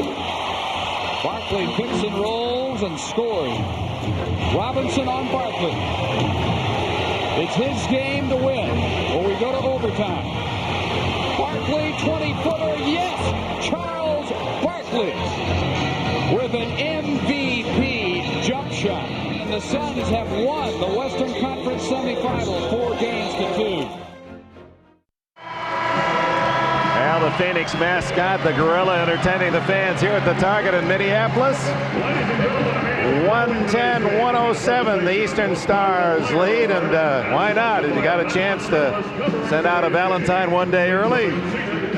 Barkley picks and rolls and scores. Robinson on Barkley. It's his game to win, or we go to overtime. Barkley, 20-footer, yes! Charles Barkley with an MVP jump shot. And the Suns have won the Western Conference semifinal 4-2. Well, the Phoenix mascot, the gorilla, entertaining the fans here at the Target in Minneapolis. 110-107, the Eastern Stars lead, and why not? You got a chance to send out a Valentine one day early.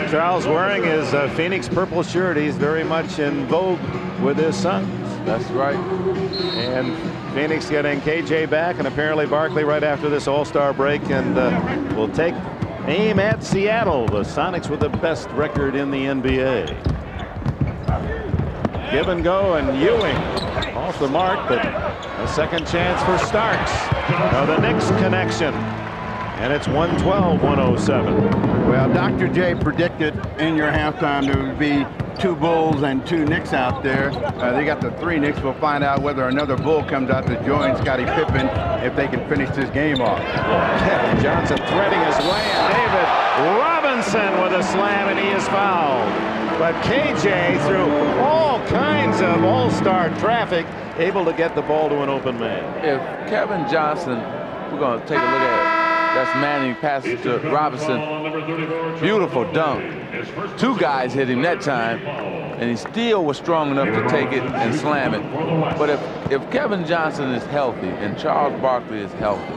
Charles wearing his Phoenix purple shirt. He's very much in vogue with his sons. That's right. And Phoenix getting KJ back, and apparently Barkley right after this All-Star break, and will take aim at Seattle. The Sonics with the best record in the NBA. Give and go, and Ewing off the mark, but a second chance for Starks. Now the Knicks connection, and it's 112-107. Well, Dr. J predicted in your halftime there would be 2 Bulls and 2 Knicks out there. They got the 3 Knicks. We'll find out whether another Bull comes out to join Scottie Pippen if they can finish this game off. Kevin Johnson threading his way, and David Robinson with a slam, and he is fouled. But KJ, through all kinds of all-star traffic, able to get the ball to an open man. If Kevin Johnson, we're going to take a look at it. That's Manning passes to Robinson. Beautiful dunk. 2 guys hit him that time, and he still was strong enough to take it and slam it. But if Kevin Johnson is healthy and Charles Barkley is healthy,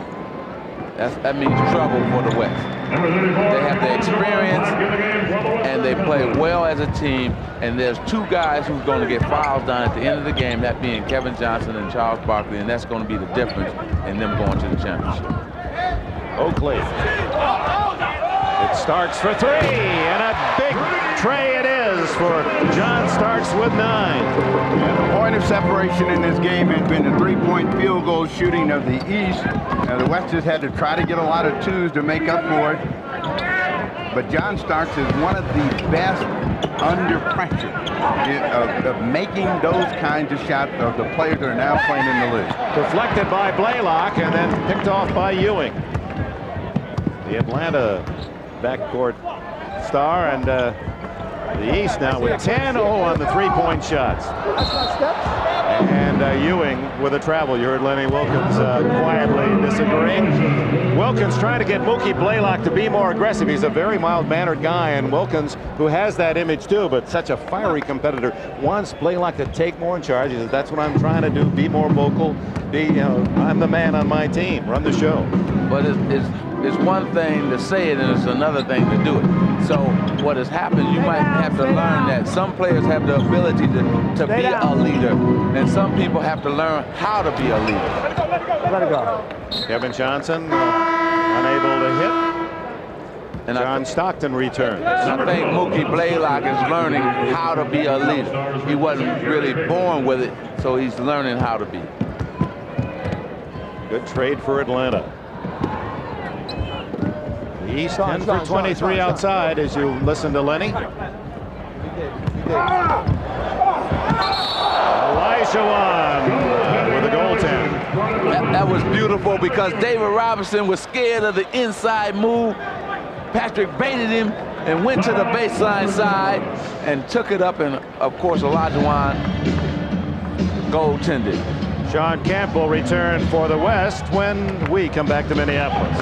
that means trouble for the West. They have the experience, and they play well as a team, and there's 2 guys who's going to get fouls done at the end of the game, that being Kevin Johnson and Charles Barkley, and that's going to be the difference in them going to the championship. Oakley. It Starks for 3, and a big tray it is for John Starks with 9. And the point of separation in this game has been the 3-point field goal shooting of the East. The West has had to try to get a lot of 2s to make up for it. But John Starks is one of the best under pressure of making those kinds of shots of the players that are now playing in the league. Deflected by Blaylock and then picked off by Ewing. The Atlanta backcourt star, and the East now with 10-0 on the 3-point shots. And Ewing with a travel. You heard Lenny Wilkins quietly disagreeing. Wilkins trying to get Mookie Blaylock to be more aggressive. He's a very mild-mannered guy, and Wilkins, who has that image too, but such a fiery competitor, wants Blaylock to take more in charge. He says, that's what I'm trying to do, be more vocal, I'm the man on my team, run the show. But it's one thing to say it, and it's another thing to do it. So what has happened, you might have to learn that some players have the ability to be a leader, and some people have to learn how to be a leader. Let it go. Kevin Johnson unable to hit. And John Stockton returns. And I think Mookie Blaylock is learning how to be a leader. He wasn't really born with it, so he's learning how to be. Good trade for Atlanta. The East 10 for 23 outside as you listen to Lenny. Elijah with a goaltend. That was beautiful because David Robinson was scared of the inside move. Patrick baited him and went to the baseline side and took it up, and of course Olajuwon goaltended. Sean Kemp will return for the West when we come back to Minneapolis.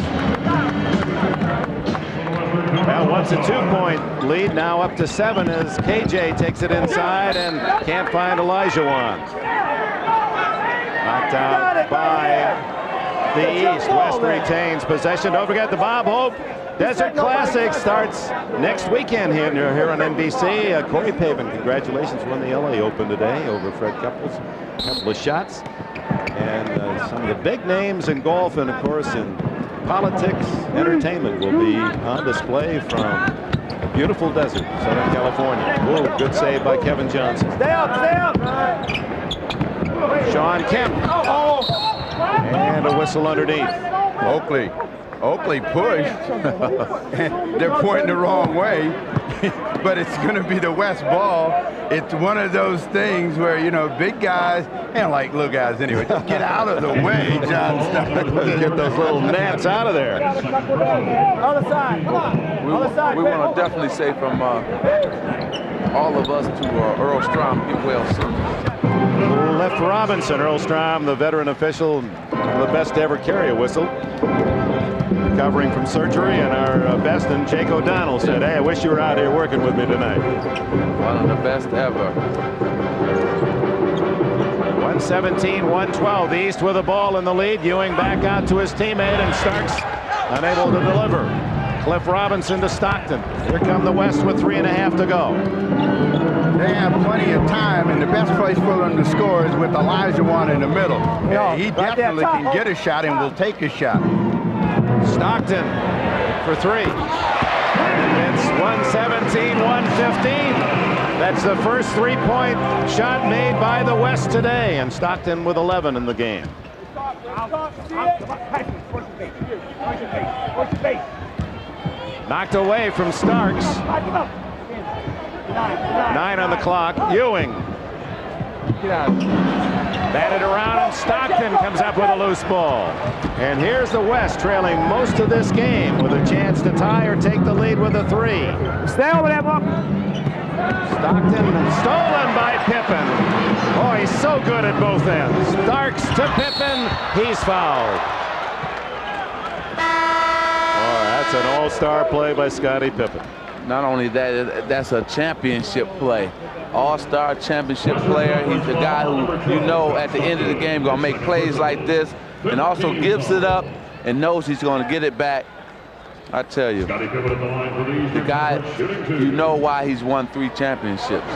Well, once a 2-point lead, now up to 7 as KJ takes it inside and can't find Olajuwon. Knocked out by the East. West retains possession. Don't forget the Bob Hope Desert Classic starts next weekend here on NBC. Corey Pavin, congratulations, won the LA Open today over Fred Couples. A couple of shots. And some of the big names in golf and, of course, in politics, entertainment will be on display from a beautiful desert, Southern California. Whoa, good save by Kevin Johnson. Stay up, stay up. Sean Kemp. And a whistle underneath. Oakley pushed. They're pointing the wrong way, but it's going to be the West ball. It's one of those things where, big guys, and like little guys anyway, just get out of the way, John Stockton. Get those little gnats out of there. Other side, come on. We want to definitely say from all of us to Earl Strom, get well soon. Left Robinson, Earl Strom, the veteran official, the best to ever carry a whistle. Recovering from surgery, and our best, and Jake O'Donnell said, hey, I wish you were out here working with me tonight. One of the best ever. 117-112, the East with the ball in the lead. Ewing back out to his teammate, and Starks unable to deliver. Cliff Robinson to Stockton. Here come the West with 3.5 to go. They have plenty of time, and the best place for them to score is with Olajuwon in the middle. He definitely can get a shot and will take a shot. Stockton for 3. It's 117-115. That's the first 3-point shot made by the West today, and Stockton with 11 in the game. Knocked away from Starks. 9 on the clock. Ewing. Batted around, and Stockton comes up with a loose ball. And here's the West trailing most of this game with a chance to tie or take the lead with a 3. Stay over there, Buck. Stockton stolen by Pippen. Oh, he's so good at both ends. Starks to Pippen. He's fouled. Oh, that's an all-star play by Scottie Pippen. Not only that, that's a championship play. All-star championship player. He's the guy who, you know, at the end of the game going to make plays like this and also gives it up and knows he's going to get it back. I tell you, the guy, you know why he's won 3 championships.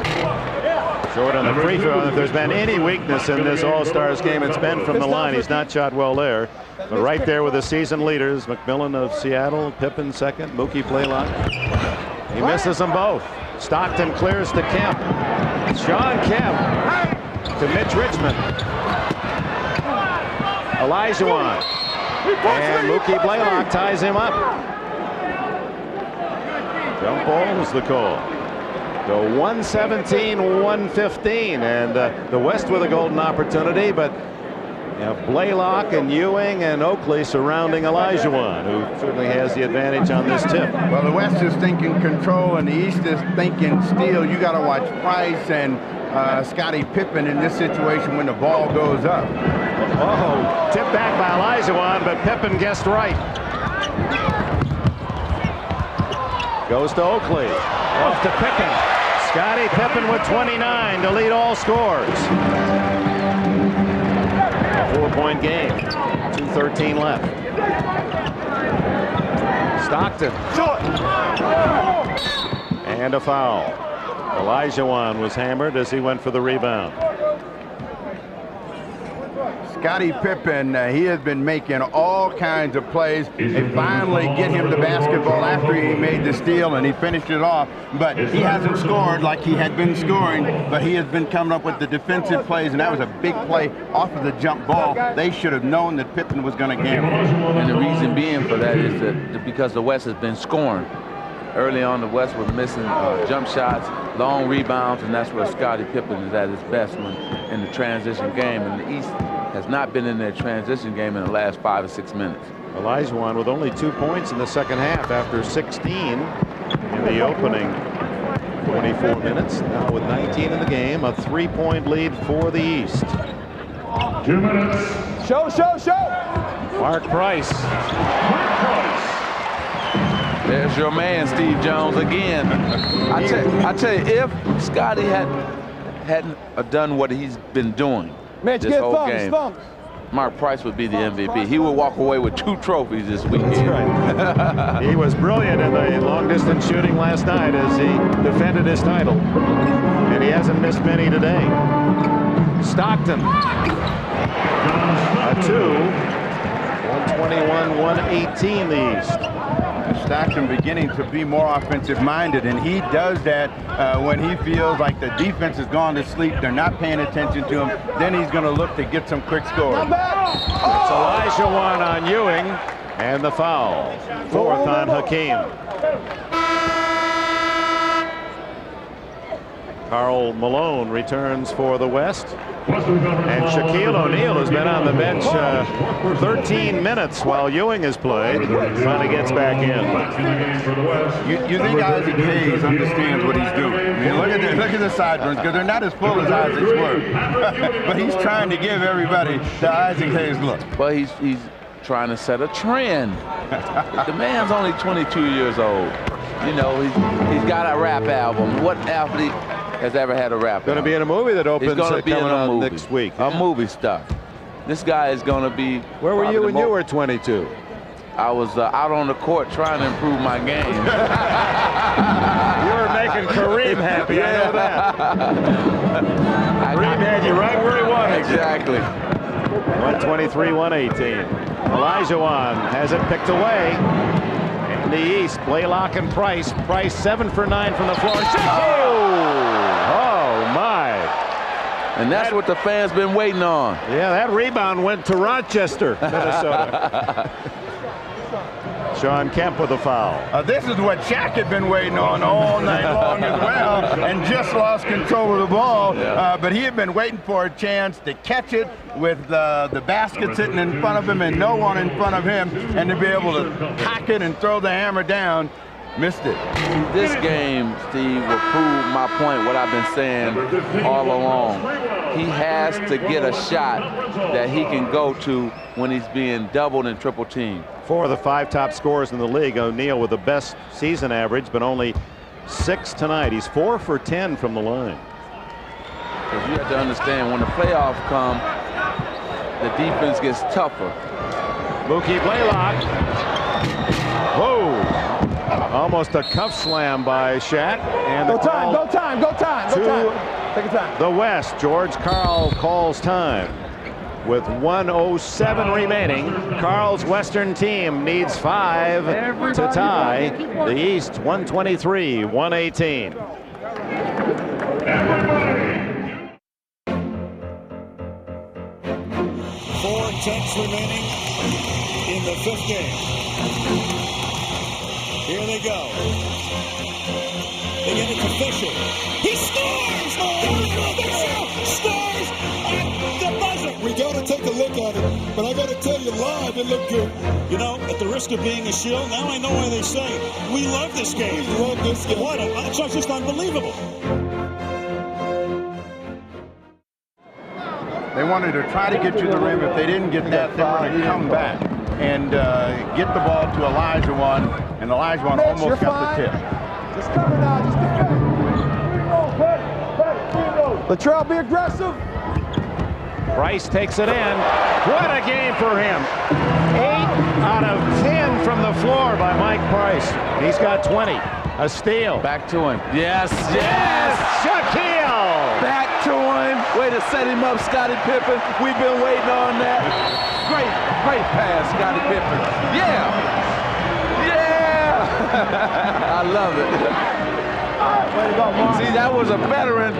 Short on the free throw. If there's been any weakness in this All-Stars game, it's been from the line. He's not shot well there. But right there with the season leaders, McMillan of Seattle, Pippen second, Mookie Blaylock. He misses them both. Stockton clears to Kemp. Sean Kemp to Mitch Richmond. Olajuwon. And Mookie Blaylock ties him up. Jump ball was the call. So 117-115, and the West with a golden opportunity, but you know, Blaylock and Ewing and Oakley surrounding Olajuwon, who certainly has the advantage on this tip. Well, the West is thinking control, and the East is thinking steal. You got to watch Price and Scottie Pippen in this situation when the ball goes up. Oh, tipped back by Olajuwon, but Pippen guessed right. Goes to Oakley. Off to Pippen. Scottie Pippen with 29 to lead all scores. A 4-point game. 2:13 left. Stockton. And a foul. Olajuwon was hammered as he went for the rebound. Scottie Pippen, he has been making all kinds of plays. They finally get him the basketball after he made the steal and he finished it off. But he hasn't scored like he had been scoring, but he has been coming up with the defensive plays, and that was a big play off of the jump ball. They should have known that Pippen was going to gamble. And the reason being for that is that because the West has been scoring. Early on, the West was missing jump shots, long rebounds, and that's where Scottie Pippen is at his best when in the transition game. And the East has not been in their transition game in the last 5 or 6 minutes. Olajuwon with only 2 points in the second half after 16 in the opening 24 minutes. Now with 19 in the game, a 3-point lead for the East. 2 minutes. Show. Mark Price. There's your man, Steve Jones, again. I tell you, if Scottie hadn't done what he's been doing this whole game, Mark Price would be the MVP. He would walk away with 2 trophies this weekend. That's right. He was brilliant in the long-distance shooting last night as he defended his title. And he hasn't missed many today. Stockton. A 2. 121-118 the East. Stockton beginning to be more offensive-minded, and he does that when he feels like the defense has gone to sleep, they're not paying attention to him, then he's going to look to get some quick scores. It's Olajuwon on Ewing, and the foul. 4th on Hakeem. Karl Malone returns for the West. And Shaquille O'Neal has been on the bench 13 minutes while Ewing has played. Finally gets back in. You think Isaac Hayes understands what he's doing? I mean, look at the sideburns, because they're not as full as Isaac's were. But he's trying to give everybody the Isaac Hayes look. Well, he's trying to set a trend. The man's only 22 years old. You know, he's got a rap album. What athlete has ever had a rap? Going to be in a movie that opens coming out next week. A movie star. This guy is going to be. Where were you when you were 22? I was out on the court trying to improve my game. You were making Kareem happy, I know that. Kareem had you right where he wanted. Exactly. 123-118. Olajuwon has it picked away. In the East, Blaylock and Price. Price 7 for 9 from the floor. Oh my. And that's what the fans been waiting on. Yeah, that rebound went to Rochester, Minnesota. Sean Kemp with a foul. This is what Shaq had been waiting on all night long as well, and just lost control of the ball. But he had been waiting for a chance to catch it with the basket sitting in front of him and no one in front of him, and to be able to cock it and throw the hammer down. Missed it. This game, Steve, will prove my point, what I've been saying all along. He has to get a shot that he can go to when he's being doubled and triple teamed. 4 of the 5 top scorers in the league. O'Neal with the best season average, but only 6 tonight. He's 4 for 10 from the line. Because you have to understand, when the playoffs come, the defense gets tougher. Mookie Blaylock. Whoa. Almost a cuff slam by Shaq. And Go time. Take your time. The West. George Karl calls time. With 1:07 remaining, Karl's Western team needs 5 to tie. The East 123-118. 4:10 remaining in the 5th game. Here they go. They get it to Fisher. He scores! Scores at the buzzer. We got to take a look at it, but I got to tell you, live it looked good. You know, at the risk of being a shill, now I know why they say we love this game. We love this game. What? It's just unbelievable. They wanted to try to get to the rim. If they didn't get that, they were going to come back and get the ball to Olajuwon, and Olajuwon almost got the tip. Just cover now. Just defend. Latrell, be aggressive. Price takes it in. What a game for him. 8 out of 10 from the floor by Mike Price. He's got 20. A steal. Back to him. Yes. Shaquille. Back to him. Way to set him up, Scottie Pippen. We've been waiting on that. Great pass, Scottie Pippen. Yeah. I love it. Way to go, Mark. See, that was a veteran,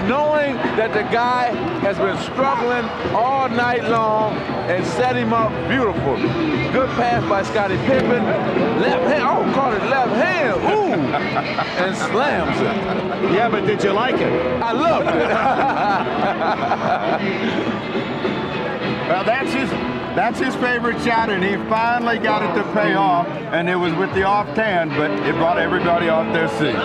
knowing that the guy has been struggling all night long and set him up beautiful. Good pass by Scottie Pippen. Left hand, caught it left hand. Ooh, and slams it. Yeah, but did you like it? I loved it. Well, that's his favorite shot, and he finally got it to pay off, and it was with the off hand, but it brought everybody off their seat.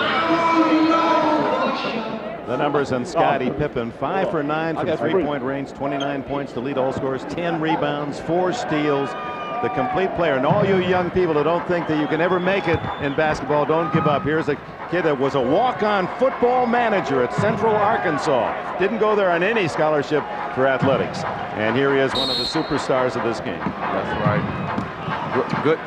The numbers on Scottie Pippen: 5 for 9 from 3-point range, 29 points to lead all scorers, 10 rebounds, 4 steals. The complete player. And all you young people that don't think that you can ever make it in basketball, don't give up. Here's a kid that was a walk-on football manager at Central Arkansas. Didn't go there on any scholarship for athletics. And here he is, one of the superstars of this game. That's right.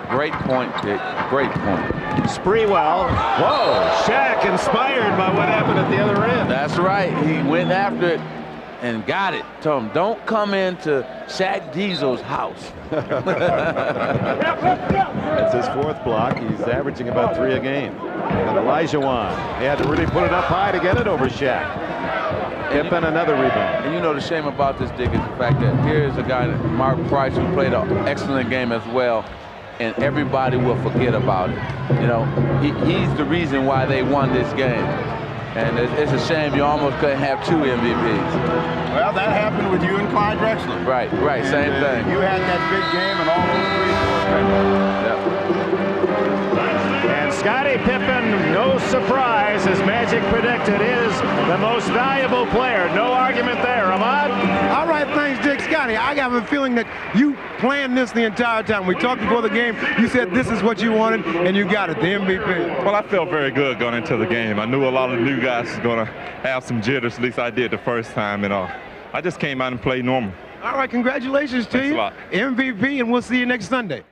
Great point, Dick. Great point. Sprewell. Whoa, Shaq inspired by what happened at the other end. That's right. He went after it and got it. Told him, don't come into Shaq Diesel's house. That's his 4th block. He's averaging about 3 a game. And Olajuwon, he had to really put it up high to get it over Shaq. Pippen, another rebound. And you know the shame about this, Dick, is the fact that here is a guy, Mark Price, who played an excellent game as well, and everybody will forget about it. You know, he's the reason why they won this game. And it's a shame you almost couldn't have 2 MVPs. Well, that happened with you and Clyde Drexler. Right, and, same thing. You had that big game and all those 3 And Scottie Pippen, no surprise, as Magic predicted, is the most valuable player. No argument there, Ahmad. All right, thanks, Dick. Scottie, I got a feeling that you planned this the entire time. We talked before the game. You said this is what you wanted, and you got it, the MVP. Well, I felt very good going into the game. I knew a lot of the new guys was going to have some jitters. At least I did the first time, and I just came out and played normal. All right, congratulations to you. Thanks a lot. MVP, and we'll see you next Sunday.